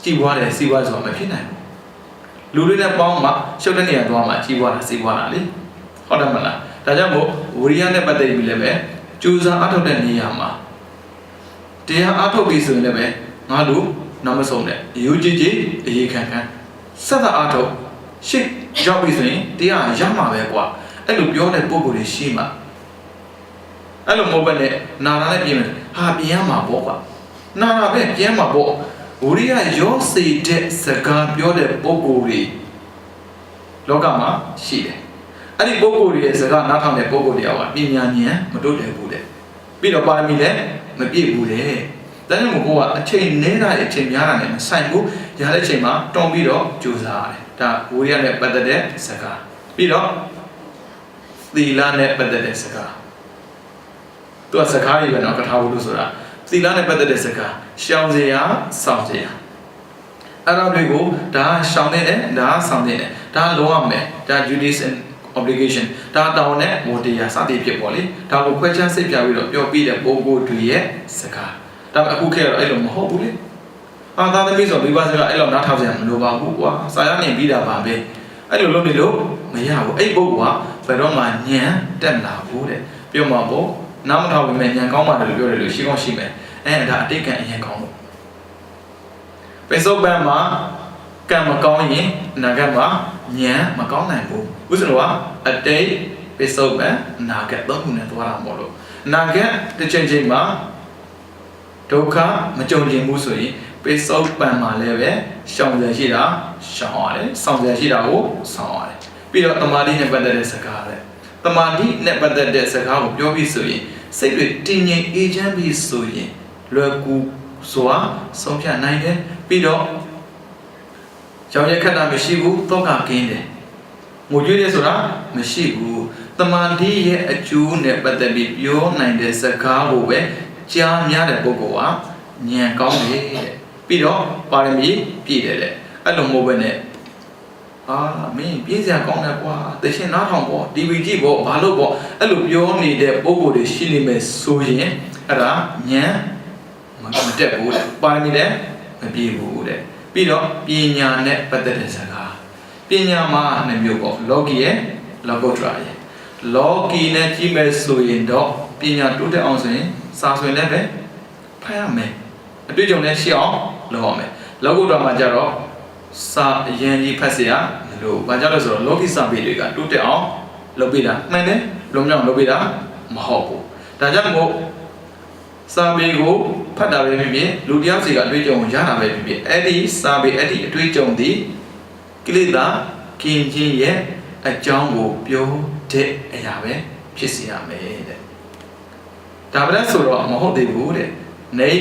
ကြီးပွားတယ်စီးပွားဆိုတာမဖြစ်နိုင်ဘူးလူတွေနဲ့ပေါင်းမှရှုပ်တဲ့နေရာသွားမှကြီးပွားတာစီးပွားတာလေဟုတ်တယ်မလားဒါကြောင့်မို့ဝိရိယနဲ့ပတ်သက်ပြီးလည်းပဲကြိုးစားအားထုတ်တဲ့နေရာမှာတရားအားထုတ်ပြီးဆိုရင်လည်းပဲငါတို့နောက်မဆုံးတဲ့ရိုးကြီးကြီးအရေးခံခံဆက်သက်အားထုတ်ရှစ်ရောက်ပြီဆိုရင်တရားရမှာပဲကွာအဲ့လိုပြောတဲ့ပုံကိုယ်တွေရှိမှအဲ့လိုမဟုတ်ဘဲနဲ့နာလာနဲ့ပြင်မယ်ဟာပြင်ရမှာပေါ့ကွာ နာပဲပြန်မှာပေါ့ဝိရိယရောစေတဲ့စကားပြောတဲ့ပုဂ္ဂိုလ်တွေလောကမှာရှိတယ်အဲ့ဒီပုဂ္ဂိုလ်တွေရဲ့စကားနားထောင်တဲ့ပုဂ္ဂိုလ်တွေကပညာဉာဏ်မတိုးတက်ဘူးတဲ့ပြီးတော့ပါရမီလည်းမပြည့်ဘူးတဲ့ဒါကြောင့်မို့ကိုကအချိန်နည်းတာအချိန်များတာနဲ့မဆိုင်ဘူးရတဲ့အချိန်မှာတွန်းပြီးတော့ကြိုးစားရတယ်ဒါဝိရိယနဲ့ပတ်သက်တဲ့စကားပြီးတော့သီလနဲ့ပတ်သက်တဲ့စကားသူကစကားတွေပဲเนาะကထာဝုဒ္ဓဆိုတာသီလနဲ့ပတ်သက်တဲ့စကားရှောင်စရာစောင့်စရာအဲ့ဒါတွေကိုဒါရှောင်နေတယ်ဒါဆောင်နေတယ်ဒါလုံးဝမယ်ဒါ duties and obligation ဒါတောင်းတဲ့မိုတရားစသည်ဖြစ်ပေါ့လေဒါကိုခွဲခြားစိတ်ပြပြီးတော့ပြောပြတဲ့ပုဂ္ဂိုလ်တွေရဲ့စကားဒါပေမဲ့အခုခေတ်ကတော့အဲ့လိုမဟုတ်ဘူးလေသာသမီဆိုမိဘစကားအဲ့လိုနားထောင်ကြရမလို့ပါဘူးကွာစာရနေပြီးတာပါပဲအဲ့လိုလုပ်နေလို့မရဘူးအဲ့ပုဂ္ဂိုလ်ကဘယ်တော့မှညံတက်လာဘူးတဲ့ပြောမှာပေါ့နားမထောင်ပေမဲ့ညံကောင်းပါတယ်လို့ပြောတယ်လို့ရှိကောင်းရှိမယ်ဒါအတိတ်ကံအရင်ကောင်းလို့ပိစုံပံမှာကံမကောင်းရင်အနာဂတ်မှာညံမကောင်းနိုင်ဘူးဥစ္စလောကအတိတ်ပိစုံပံအနာဂတ်သုံးခုနဲ့သွားတာမို့လို့အနာဂတ်တစ်ချိန်ချိန်မှာဒုက္ခမကြုံကျင်ဘူးဆိုရင်ပိစုံပံမှာလည်းပဲရှောင်ရရှိတာရှောင်ရတယ်ဆောင်ရရှိတာကိုဆောင်ရတယ်ပြီးတော့တမာတိနဲ့ပတ်သက်တဲ့စကားပဲတမာတိနဲ့ပတ်သက်တဲ့စကားကိုပြောပြီးဆိုရင်စိတ်တွေတည်ငြိမ်အေးချမ်းပြီးဆိုရင်လွယ်ကူစွာဆုံးဖြတ်နိုင်တယ်ပြီးတော့ကြောင်ရခက်တာမရှိဘူးတောကကင်းတယ်ငိုကြွေးတယ်ဆိုတာမရှိဘူးတမာတိရဲ့အကျိုးနဲ့ပတ်သက်ပြီးပြောနိုင်တဲ့စကားကိုပဲကြားများတဲ့ပုဂ္ဂိုလ်ကဉာဏ်ကောင်းတယ်တဲ့ပြီးတော့ပါရမီပြည့်တယ်တဲ့အဲ့လိုမဟုတ်ဘဲနဲ့မင်းပြည့်စရာကောင်းတယ်ကွာတရှင်နားထောင်ပေါ့ TV ကြည့်ပေါ့ဘာလို့ပေါ့အဲ့လိုပြောနေတဲ့ပုဂ္ဂိုလ်တွေရှိနေမယ်ဆိုရင်အဲ့ဒါဉာဏ်မတက်ဘူးတဲ့ပါရမီလည်းမပြည့်ဘူးတဲ့ပြီးတော့ပညာနဲ့ပတ်သက်တဲ့စကားပညာမှာနှစ်မျိုးပေါ့လောကီရဲ့လောကုတ္တရာရဲ့လောကီနဲ့ကြည့်မယ်ဆိုရင်တော့ပညာတိုးတက်အောင်ဆိုရင်စာဆိုရင်လည်းပဲဖတ်ရမယ်အတွေ့အကြုံနဲ့ရှိအောင်လုပ်ရမယ်လောကုတ္တရာမှာကြတော့စာအရင်ကြီးဖတ်เสียမလို့ဘာကြောင့်လဲဆိုတော့လောကီစာပေတွေကတိုးတက်အောင်လုပ်ပေးတာမှန်တယ်လုံးမြောက်လုပ်ပေးတာမဟုတ်ဘူးဒါကြောင့်မို့စာပေကိုဖတ်တာပဲဖြစ်ဖြစ်လူတယောက်စီကအတွေ့အကြုံကိုရတာပဲဖြစ်ဖြစ်အဲ့ဒီစာပေအဲ့ဒီအတွေ့အကြုံဒီကိလေသာကင်းခြင်းရဲ့အကြောင်းကိုပြောတဲ့အရာပဲဖြစ်စေရမယ်တဲ့ဒါပဲဆိုတော့မဟုတ်သေးဘူးတဲ့နေ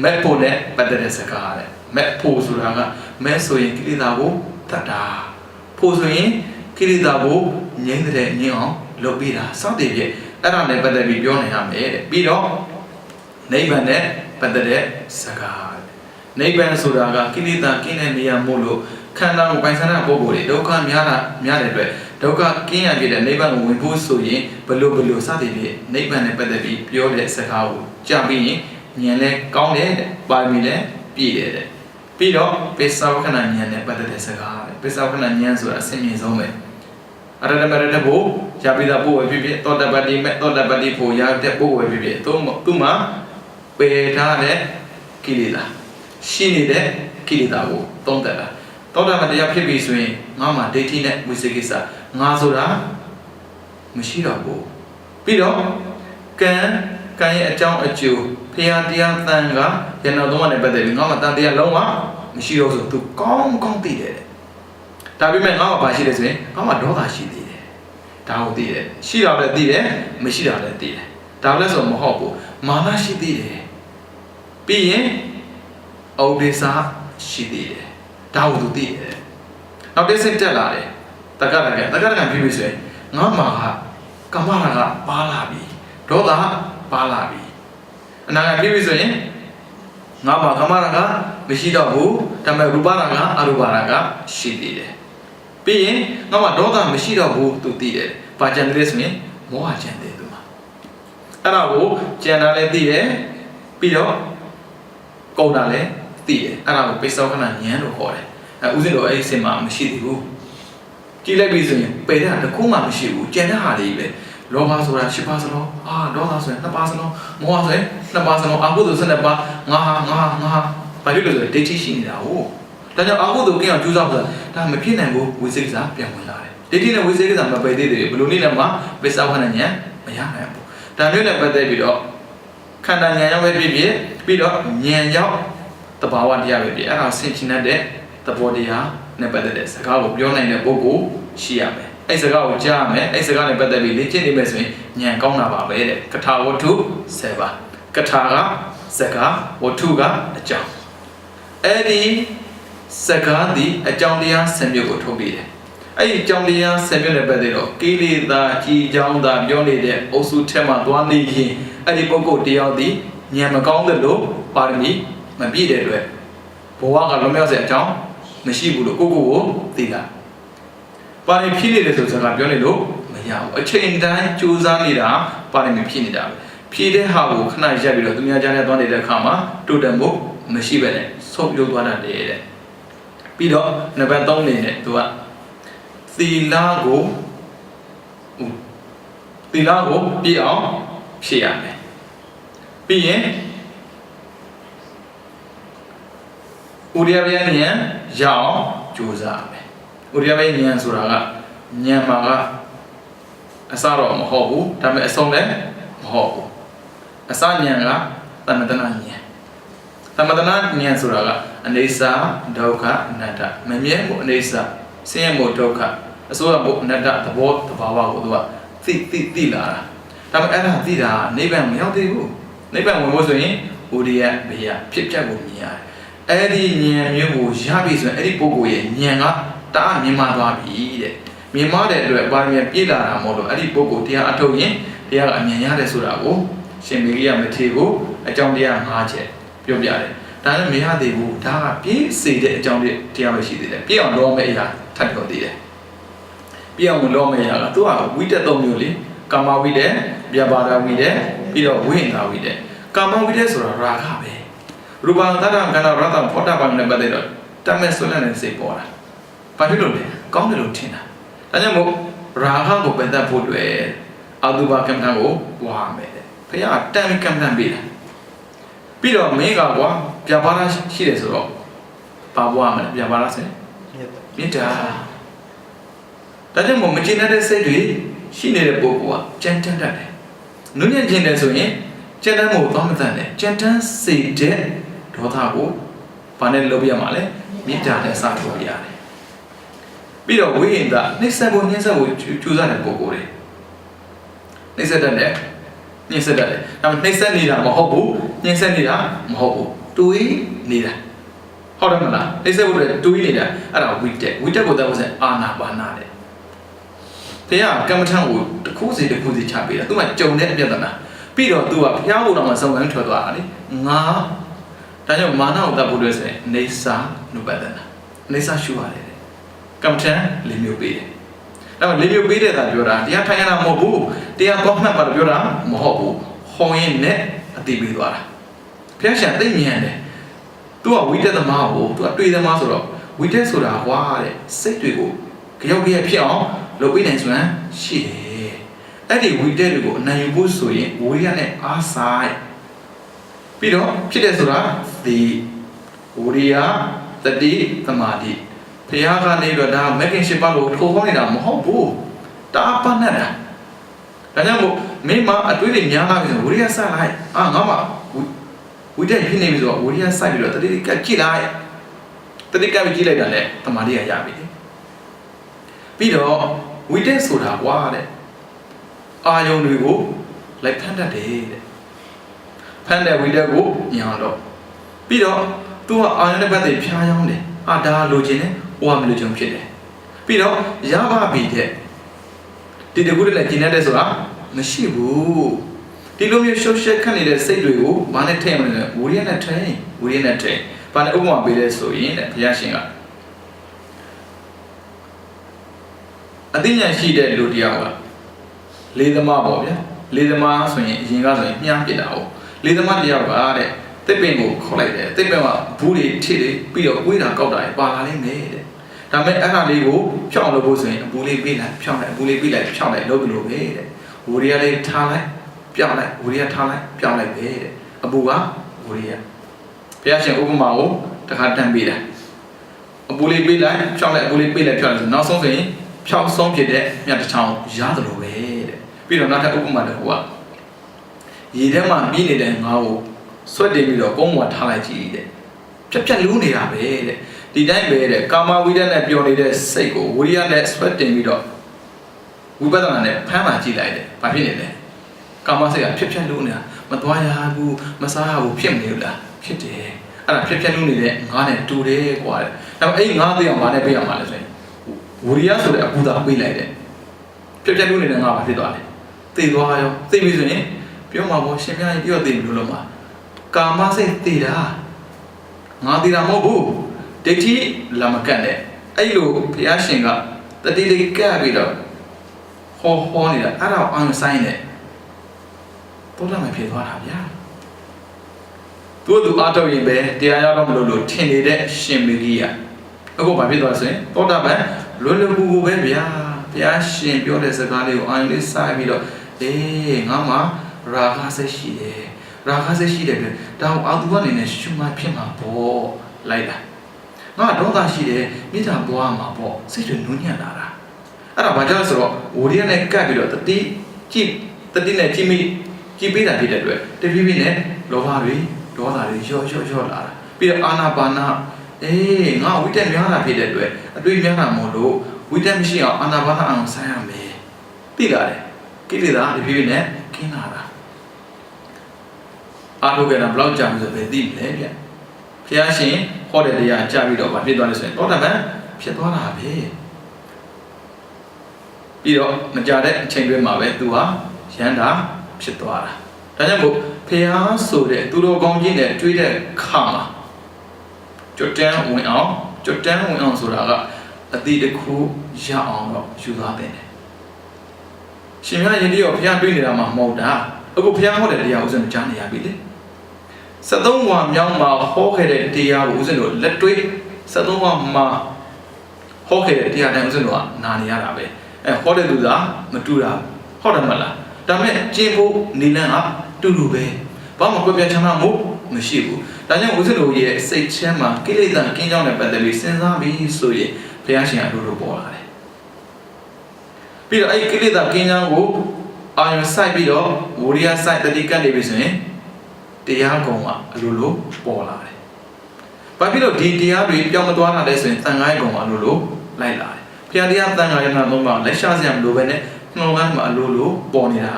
မက်ဖို့နဲ့ပတ်သက်တဲ့စကားတဲ့မက်ဖို့ဆိုတာကမဲဆိုရင်ကိလေသာကိုတတ်တာဖို့ဆိုရင်ကိလေသာကိုငြိမ်းတဲ့ငြိမ်းအောင်လုပ်ပြီးတာစသည်ဖြင့်အဲ့ဒါနဲ့ပတ်သက်ပြီးပြောနိုင်ရမယ်တဲ့ပြီးတော့နိဗ္ဗာန်နဲ့ပတ်သက်တဲ့စကားနိဗ္ဗာန်ဆိုတာကကိလေသာကင်းတဲ့နေရာမို့လို့ခန္ဓာကိုပိုင်ဆိုင်တဲ့ပုဂ္ဂိုလ်တွေဒုက္ခများတဲ့အတွက်ဒုက္ခကင်းရပြတဲ့နိဗ္ဗာန်ကိုဝင်ဖို့ဆိုရင်ဘလို့စသည်ဖြင့်နိဗ္ဗာန်နဲ့ပတ်သက်ပြီးပြောတဲ့စကားကိုကြားပြီးရင်ဉာဏ်လည်းကောင်းတယ်တဲ့ပါရမီလည်းပြည့်တယ်တဲ့ပြီးတော့ပိဿဝခဏဉာဏ်နဲ့ပတ်သက်တဲ့စကားတဲ့ပိဿဝခဏဉာဏ်ဆိုတာအစင်မြင့်ဆုံးပဲအရဟတမရတဖို့ရပိတာဖို့ပဲဖြစ်ဖြစ်သောတပတ္တိမဲ့သောတပတ္တိဖို့ရတဲ့ဖို့ပဲဖြစ်ဖြစ်သူ့မှာပေထားတဲ့ကိလေသာရှိနေတဲ့ကိလေသာကိုသုံးသပ်တာသောတာပန်တရားဖြစ်ပြီဆိုရင်ငါမှာဒိဋ္ဌိနဲ့ဝိသေကိစ္စငါဆိုတာမရှိတော့ဘူးပြီးတော့ကံရဲ့အကြောင်းအကျိုးဖျားတရားတန်ကရဏသုံးပါးနဲ့ပတ်သက်ပြီးငါမှာတန်တရားလုံးဝမရှိတော့ဆိုသူကောင်းသိတယ်ဒါပေမဲ့ငါမှာဘာရှိလဲဆိုရင်ငါမှာဒေါသရှိသေးတယ်ဒါကိုသိတယ်ရှိတာလည်းသိတယ်မရှိတာလည်းသိတယ်ဒါလည်းဆိုမဟုတ်ဘူးမာနရှိသေးတယ်ပြီးရင်ဩဒိစာရှိသေးတယ်ဒါကိုသူသိတယ်နောက်တစ်စိတ်တက်လာတယ်တက္ကရာကပြီးပြီဆိုရင်ငါမှာကမ္မရာကပါလာပြီဒေါသပါလာပြီအနာကပြီးပြီဆိုရင်ငါမှာကမ္မရာကမရှိတော့ဘူးဒါပေမဲ့ရူပရာကအရူပရာကရှိသေးတယ်ပြီးရင်ငါမှာဒေါသမရှိတော့ဘူးသူသိတယ်ဘာကြံတယ်ဆိုရင်မောဟကြံတယ်သူမှာအဲ့ဒါကိုကြံတာလည်းသိတယ်ပြီးတော့ကုန်တာလည်းသိတယ်အဲ့ဒါကိုပိဿဝခဏဉာဏ်လို့ခေါ်တယ်ဦးဇင်းတို့အဲ့ဒီစင်မှာမရှိသေးဘူးကြည့်လိုက်ပြီဆိုရင်ပယ်တာတစ်ခုမှမရှိဘူးကြံတဲ့ဟာတွေပဲလောဘဆိုတာ10ပါးစလုံးဒေါသဆိုရင်2ပါးစလုံးမောဟဆိုရင်2ပါးစလုံးအကုသိုလ်12ပါးငါဘာဖြစ်လို့လဲဆိုတော့ဒိဋ္ဌိရှိနေတာဟုတ်ဒါကြောင့်အကုသိုလ်ကင်းအောင်ကြိုးစားဖို့ဒါမဖြစ်နိုင်ဘူးဝိသေကိစ္စပြန်ဝင်လာတယ်ဒိဋ္ဌိနဲ့ဝိသေကိစ္စမပယ်သေးတယ်ဘယ်လိုနည်းနဲ့မှပိဿဝခဏဉာဏ်မရနိုင်ဘူးဒါမျိုးနဲ့ပတ်သက်ပြီးတော့ခ ခန္ဓာဉာဏ်ရောက်ပဲဖြစ်ဖြစ်ပြီးတော့ဉာဏ်ရောက်တဘာဝတရားပဲဖြစ်အဲ့ဒါဆင်ခြင်တဲ့သဘောတရားနဲ့ပတ်သက်တဲ့စကားကိုပြောနိုင်တဲ့ပုဂ္ဂိုလ်ရှိရမယ်အဲ့စကားကိုကြားရမယ်အဲ့စကားနဲ့ပတ်သက်ပြီးလေ့ကျင့်နေမယ်ဆိုရင်ဉာဏ်ကောင်းတာပါပဲတဲ့ကထာဝတ္ထု7ပါကထာကစကားဝတ္ထုကအကြောင်းအဲ့ဒီစကားဒီအကြောင်းတရား10မျိုးကိုထုတ်ပြတယ်အဲ့ဒီအကြောင်းတရား10မျိုးနဲ့ပတ်သက်တော့ကိလေသာကြီးအကြောင်းသာပြောနေတဲ့အုပ်စုထက်မှသွားနေရင်အဲ့ဒီပုဂ္ဂိုလ်တရားဒီဉာဏ်မကောင်းတဲ့လို့ပါရမီမပြည့်တဲ့အတွက်ဘဝကလုံးမြောက်စေအကြောင်းမရှိဘူးလို့ကိုသိတာပါရမီဖြည့်နေတယ်ဆိုစကားပြောနေလို့မရဘူးအချိန်တိုင်းကြိုးစားနေတာပါရမီဖြည့်နေတာပဲဖြည့်တဲ့ဟာကိုခဏရက်ပြီးတော့သူများကြားထဲသွားနေတဲ့အခါမှာတိုးတက်မှုမရှိပဲနဲ့ဆုတ်ယုတ်သွားတတ်တယ်တဲ့ပြီးတော့နံပါတ်3အနေနဲ့သူကသီလကိုပြည့်အောင်ဖြည့်ရမယ်ပြီးရင်ဥရိယပယဉာဏ်ရအောင်ကြိုးစားမယ်ဥရိယပယဉာဏ်ဆိုတာကဉာဏ်မှာကအစတော့မဟုတ်ဘူးဒါပေမဲ့အဆုံးလည်းမဟုတ်ဘူးအစဉာဏ်ကသမတနာဉာဏ်သမတနာဉာဏ်ဆိုတာကအနေစာဒုက္ခအနတ္တမမြဲမှုအနေစာဆင်းရဲမှုဒုက္ခအစိုးရမှုအနတ္တသဘောတဘာဝကိုသူကသိလာတာဒါပေမဲ့အဲ့ဒါသိတာနိဗ္ဗာန်မရောက်သေးဘူးနိဗ္ဗာန်ဝင်ဖို့ဆိုရင်ဥရိယဘေယဖြစ်ပျက်ကိုမြင်ရတယ်အဲ့ဒီဉာဏ်မျိုးကိုရပြီဆိုရင်အဲ့ဒီပုဂ္ဂိုလ်ရဲ့ဉာဏ်ကတအားမြင်မာသွားပြီတဲ့မြင်မာတဲ့အတွက်ပါရမီပြည့်လာတာမဟုတ်တော့အဲ့ဒီပုဂ္ဂိုလ်တရားအထုတ်ရင်တရားကအမြင်ရတယ်ဆိုတာကိုရှင်မေရိယမထေရကိုအကြောင်းတရား5ချက်ပြောပြတယ်ဒါလည်းမရသေးဘူးဒါကပြည့်စေတဲ့အကြောင်းတရားပဲရှိသေးတယ်ပြည့်အောင်လောမယ့်အရာထပ်ပြောသေးတယ်ပြည့်အောင်လောမယ့်အရာကသူကဝိတက်3မျိုးလေကာမဝိတက်ဗျာပါဒဝိတက်ပြီးတော့ဝိဟင်္ဂဝိတက်ကာမဝိတက်ဆိုတာရာဂပဲရူပံသတ္တကန္နာရတ္တဖောတပံနဲ့ပတ်သက်တော့တတ်မဲ့ဆွလန့်တဲ့စိတ်ပေါ်လာဘာဖြစ်လို့လဲကောင်းတယ်လို့ထင်တာဒါကြောင့်မို့ရာဂကိုပယ်တတ်ဖို့အတွက်အတုပါကမ္မထံကိုပွားမယ်ဖခင်ကတန်ကမ္မထံပေးတာပြီးတော့မင်းကကွာပြပါလာရှိတယ်ဆိုတော့ဘာပွားမလဲပြပါလာဆိုမေတ္တာဒါကြောင့်မို့မကျင်တဲ့စိတ်တွေရှိနေတဲ့ပုဂ္ဂိုလ်ကကြမ်းတမ်းတတ်တယ်နုညံ့ကျင်တယ်ဆိုရင်ကြမ်းတမ်းမှုသွားမတတ်နဲ့ကြမ်းတမ်းစေတဲ့ဒေါသကိုဘာနဲ့လုပ်ပြရမှာလဲမေတ္တာနဲ့စထုတ်ပြရတယ်ပြီးတော့ဝိဟိန္ဒနှိစ္စဘုံညှင်းဆက်ကိုကျူးစားတဲ့ပုဂ္ဂိုလ်တွေနှိစ္စတတ်တယ်ညှင်းဆက်တတ်တယ်ဒါပေမဲ့နှိစ္စနေတာမဟုတ်ဘူးညှင်းဆက်နေတာမဟုတ်ဘူးတွေးနေတာဟုတ်တယ်မလားနှိစ္စဘုံတွေတွေးနေတာအဲ့ဒါဝိတက်ကိုတောင်းစံအာနာပါနာတဲ့တရားကမ္မထံကိုတစ်ခုစီချပေးတာသူမှကြုံတဲ့အပြဿနာပြီးတော့သူကဘုရားဘုရားမှာစုံစမ်းထွက်သွားတာလေငါဒါကြောင့်မာနကိုတတ်ဖို့အတွက်ဆိုရင်နေစာနုပဒနာနေစာရှုရတယ်ကမ္မထံ၄မျိုးပေးတယ်ဒါပေမဲ့၄မျိုးပေးတဲ့တာပြောတာတရားထိုင်ရတာမဟုတ်ဘူးတရားတော့မှတ်ပါလို့ပြောတာမဟုတ်ဘူးဟောင်းရင်နဲ့အတိပေးသွားတာဘုရားရှင်သိမြင်တယ်သူကဝိတက်သမားကိုသူကတွေ့သမားဆိုတော့ဝိတက်ဆိုတာဟွာတဲ့စိတ်တွေကိုကြောက်ကြရဖြစ်အောင်လုပ်ပေးနိုင်စွမ်းရှိတယ်အဲ့ဒီဝိတက်တွေကိုအနိုင်ယူဖို့ဆိုရင်ဝိရိယနဲ့အားဆိုင်ပြီးတော့ဖြစ်တယ်ဆိုတာဒီဝိရိယတတိသမာဓိဘုရားကနေတော့ဒါမဂ်ကင်၈ပါးလို့ထိုးပေါင်းနေတာမဟုတ်ဘူးတာပနဲ့တာဒါကြောင့်မို့မင်းမအတွေးတွေများလာပြီဆိုဝိရိယဆက်လိုက်ငါမှဝိတက်ဖြစ်နေပြီဆိုတော့ဝိရိယစိုက်ပြီးတော့တတိကကြည့်လိုက်တတိကပဲကြည့်လိုက်တာနဲ့သမာဓိရပြီပြီးတော့ဝိတက်ဆိုတာကွာတဲ့အာယုံတွေကိုလိုက်ဖမ်းတတ်တယ်တဲ့ဖမ်းတဲ့ဝိတက်ကိုညောင်းတော့ပြီးတော့သူကအာယုံနဲ့ပတ်သက်ဖျားယောင်းတယ်ဒါလိုချင်တယ်ဟိုကမလိုချင်ဖြစ်တယ်ပြီးတော့ရပါပြီတဲ့ဒီတကူတည်းလည်းကျင်တဲ့ဆိုတာမရှိဘူးဒီလိုမျိုးရှုပ်ရှက်ခတ်နေတဲ့စိတ်တွေကိုဘာနဲ့ထိမ့်မလဲဝိရိယနဲ့ထိမ့်ဘာနဲ့ဥပမာပေးလဲဆိုရင်တဲ့ဘုရားရှင်ကအသိဉာဏ်ရှိတဲ့လူတယောက်ကလေးသမားပေါ့ဗျာလေးသမားဆိုရင်အရင်ကဆိုရင်မြားပြစ်တာဟုတ်လေးသမားတယောက်ကတဲ့တစ်ပင်ကိုခေါ်လိုက်တယ်တစ်ပင်ကဘူးတွေထိတွေပြီးတော့ဝေးတာကောက်တာပါလာလိမ့်မယ်တဲ့ဒါပေမဲ့အဲ့ဒါလေးကိုဖြောင်းလို့ဖို့ဆိုရင်အပူလေးပေးလိုက်ဖြောင်းလိုက်အပူလေးပေးလိုက်ဖြောင်းလိုက်လုပ်လို့ပဲတဲ့ဝိရိယလေးထားလိုက်ပြောင်းလိုက်ဝိရိယထားလိုက်ပြောင်းလိုက်ပဲတဲ့အပူကဝိရိယဘုရားရှင်ဥပမာကိုတခါတန်းပေးတယ်အပူလေးပေးလိုက်ဖြောင်းလိုက်အပူလေးပေးလိုက်ဖြောင်းလိုက်ဆိုနောက်ဆုံးဆိုရင်ဖြောင်းဆုံးဖြစ်တဲ့မြတ်တစ်ချောင်းရတယ်လို့ပဲတဲ့ပြီးတော့နောက်ထပ်ဥပမာတစ်ခုကရ ရေထဲမှာပြီးနေတဲ့ငါ့ကိုဆွတ်တင်ပြီးတော့ကုန်းပေါ်ထားလိုက်ကြည့်တဲ့ဖြတ်ဖြတ်လူးနေတာပဲတဲ့ဒီတိုင်းပဲတဲ့ကာမဝိတ္တနဲ့ပျော်နေတဲ့စိတ်ကိုဝိရိယနဲ့ဆွတ်တင်ပြီးတော့ဝိပဿနာနဲ့ဖမ်းမှကြည့်လိုက်တယ်ဘာဖြစ်နေလဲကာမစိတ်ကဖြတ်ဖြတ်လူးနေတာမသွားရဘူးမစားရဘူးဖြစ်မနေဘူးလားဖြစ်တယ်အဲ့ဒါဖြတ်ဖြတ်လူးနေတဲ့ငါးနဲ့တူတယ်ကွာတဲ့ဒါပေမဲ့အဲ့ငါးသိအောင်ဘာနဲ့ပေးရမှာလဲဆိုရင်ဝိရိယဆိုတဲ့အပူသာပေးလိုက်တယ်ဖြတ်ဖြတ်လူးနေတဲ့ငါးဘာဖြစ်သွားလဲသိသွားရောသိပြီဆိုရင်ပြောမှာပေါ့ရှင်များကြီးပြောသိလို့လို့မှာကာမစိတ်သိတာငါသိတာမဟုတ်ဘူးဒိဋ္ဌိလာမကတ်နဲ့အဲ့လိုဘုရားရှင်ကတတိလေးကပ်ပြီးတော့ဟောနေတာအဲ့ဒါအောင်ဆိုင်တယ်တော့လည်းမဖြစ်သွားတာဗျာသူအားထုတ်ရင်ပဲတရားရတော့မလို့ထင်နေတဲ့ရှင်မေကြီးอ่ะအခုဘာဖြစ်သွားလဲဆိုရင်သောတာပန်လွယ်လွယ်ကူကူပဲဗျာဘုရားရှင်ပြောတဲ့စကားလေးကိုအာရုံလေးစိုက်ပြီးတော့ငါမှာရာဂစိတ်ရှိတယ်ရာဂစိတ်ရှိတယ်ဒါကိုအာသူကနေနဲ့ရှုမှဖြစ်မှာပေါ့လိုက်တာငါဒေါသရှိတယ်မေတ္တာပွားမှာပေါ့စိတ်တွေနူးညံ့လာတာအဲ့ဒါဘာကြောင့်ဆိုတော့ဝိရိယနဲ့ကပ်ပြီးတော့တတိနဲ့ကြည့်ပေးတာဖြစ်တဲ့အတွက်တဖြည်းဖြည်းနဲ့လောဘတွေဒေါသတွေရော့လာတာပြီးတော့အာနာပါနာငါဝိတ္တများတာဖြစ်တဲ့အတွက်အတွေ့များတာမဟုတ်လို့ဝိတ္တမရှိအောင်အာနာပါနာအောင်ဆိုင်ရမယ်သိလာတယ်ကိလေသာတဖြည်းဖြည်းနဲ့ခင်းလာတာအားထုတ်ကြတာဘယ်လောက်ကြာပြီဆိုပဲသိတယ်ဗျဘုရားရှင်ဟောတဲ့တရားကြာပြီးတော့ဗာဖြစ်သွားလို့ဆိုရင်သောတာပန်ဖြစ်သွားတာပဲပြီးတော့မကြတဲ့အချိန်တွင်းမှာပဲသူဟာရန်တာဖြစ်သွားတာဒါကြောင့်မို့ဖျားဆိုတဲ့သူတော်ကောင်းကြီးနဲ့တွေ့တဲ့ခါမှာကြွတန်းဝင်အောင်ဆိုတာကအတိတစ်ခုရအောင်တော့ယူသွားတယ်ရှင်များယင်တိရောဖျားတွေ့နေတာမှမဟုတ်တာအခုဖျားဟောတဲ့တရားဥစဉ်ကြားနေရပြီလေ73ဝါမြောင်းမှာဟောခဲ့တဲ့တရားကိုဥစဉ်တို့လက်တွေ့73ဝါမှာဟောခဲ့တဲ့တရားတိုင်းဥစဉ်တို့ကနာနေရတာပဲဟောတဲ့သူကမတူတာဟုတ်တယ်မလားဒါပေမဲ့ကျင့်ဖို့နေလန်းကတူတူပဲဘာမှကွဲပြားခြားနားမှုမရှိဘူးဒါကြောင့်ဥစဉ်တို့ရဲ့စိတ်ချမ်းမှာကိလေသာကင်းကြောင်းနဲ့ပတ်သက်ပြီးစဉ်းစားပြီးဆိုရင်ဘုရားရှင်အလိုလိုပေါ်လာတယ်ပြီးတော့အဲ့ကိလေသာကင်းကြောင်းကိုအာရုံစိုက်ပြီးတော့ဝိရိယစိုက်တတိကတ်နေပြီဆိုရင်တရားကုံကအလိုလိုပေါ်လာတယ်။ဘာဖြစ်လို့ဒီတရားတွေပြောင်းမသွားတာလဲဆိုရင်သံဃာကုံကအလိုလိုလိုက်လာတယ်။ဘုရားတရားသံဃာရဏသုံးပါးလက်ရှားစရာမလိုပဲနဲ့နှလုံးသားမှာအလိုလိုပေါ်နေတာ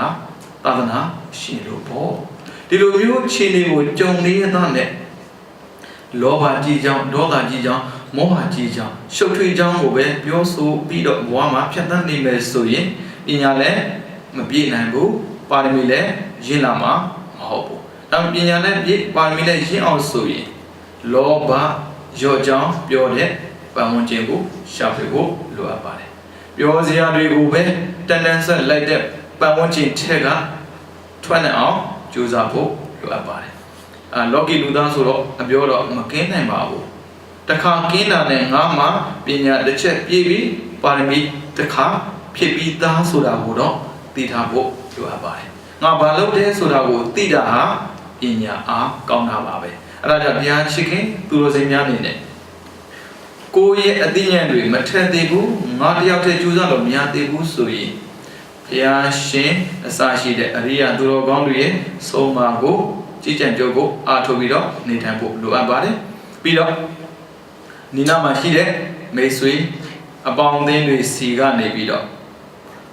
သာသနာရှင်လို့ပေါ့။ဒီလိုမျိုးခြေနေကိုကြုံနေရတဲ့လောဘကြီးကြောင့်ဒေါသကြီးကြောင့်မောဟကြီးကြောင့်ရှုပ်ထွေးကြောင့်ကိုပဲပြောဆိုပြီးတော့ဘဝမှာဖြတ်သန်းနေမယ်ဆိုရင်ပညာလည်းမပြည့်နိုင်ဘူးပါရမီလည်းရင့်လာမှာမဟုတ်ဘူး။ဒါပညာနဲ့ပြည့်ပါရမီလည်းရင့်အောင်ဆိုရင်လောဘရော့ကြောင်းပြောတဲ့ပတ်ဝန်းကျင်ကိုရှာဖွေဖို့လိုအပ်ပါတယ်။ပြောစရာတွေကိုပဲတန်တန်ဆက်လိုက်တဲ့ပတ်ဝန်းကျင်ထက်ကထွက်နေအောင်ကြိုးစားဖို့လိုအပ်ပါတယ်။လောကီလူသားဆိုတော့အပြောတော့မကင်းနိုင်ပါဘူး။တစ်ခါကင်းတာနဲ့ငါမှပညာတစ်ချက်ပြည့်ပြီးပါရမီတစ်ခါဖြစ်ပြီးသားဆိုတာကိုတော့သိထားဖို့လိုအပ်ပါတယ်။ငါဘာလုပ်တယ်ဆိုတာကိုသိတာဟာပညာအားကောင်းတာပါပဲ။အဲ့ဒါကြောင့်ဘုရားရှိခိုးသူတော်စင်များနေနဲ့ကိုယ့်ရဲ့အသိဉာဏ်တွေမထက်သေးဘူးငါတယောက်တည်းကြိုးစားလို့မရသေးဘူးဆိုရင်ဘုရားရှင်အစရှိတဲ့အရိယသူတော်ကောင်းတွေရဲ့ဆုံးမကိုကြည်ကြံကြိုးကိုအားထုတ်ပြီးတော့နေထိုင်ဖို့လိုအပ်ပါတယ်။ပြီးတော့နိနာမှာရှိတဲ့မိတ်ဆွေအပေါင်းအသင်းတွေစီကနေပြီးတော့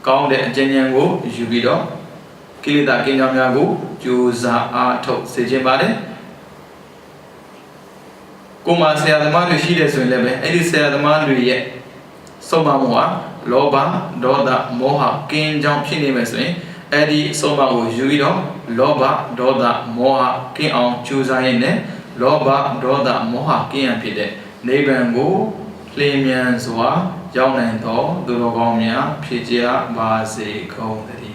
ကောင်းတဲ့အကျဉ်းဉာဏ်ကိုယူပြီးတော့ကိလေသာကင်းကြောင်းများကိုကြိုးစားအားထုတ်စေခြင်းပါတယ်ကိုယ်မှာဆရာသမားတွေရှိတယ်ဆိုရင်လည်းပဲအဲ့ဒီဆရာသမားတွေရဲ့ဆုံးမမှုဟာလောဘဒေါသမောဟကင်းကြောင်းဖြစ်နေမယ်ဆိုရင်အဲ့ဒီဆုံးမကိုယူပြီးတော့လောဘဒေါသမောဟကင်းအောင်ကြိုးစားရင်းနဲ့လောဘဒေါသမောဟကင်းရဖြစ်တဲ့နိဗ္ဗာန်ကိုလင်းမြန်စွာရောက်နိုင်သောသူတော်ကောင်းများဖြစ်ကြပါစေကုန်သတ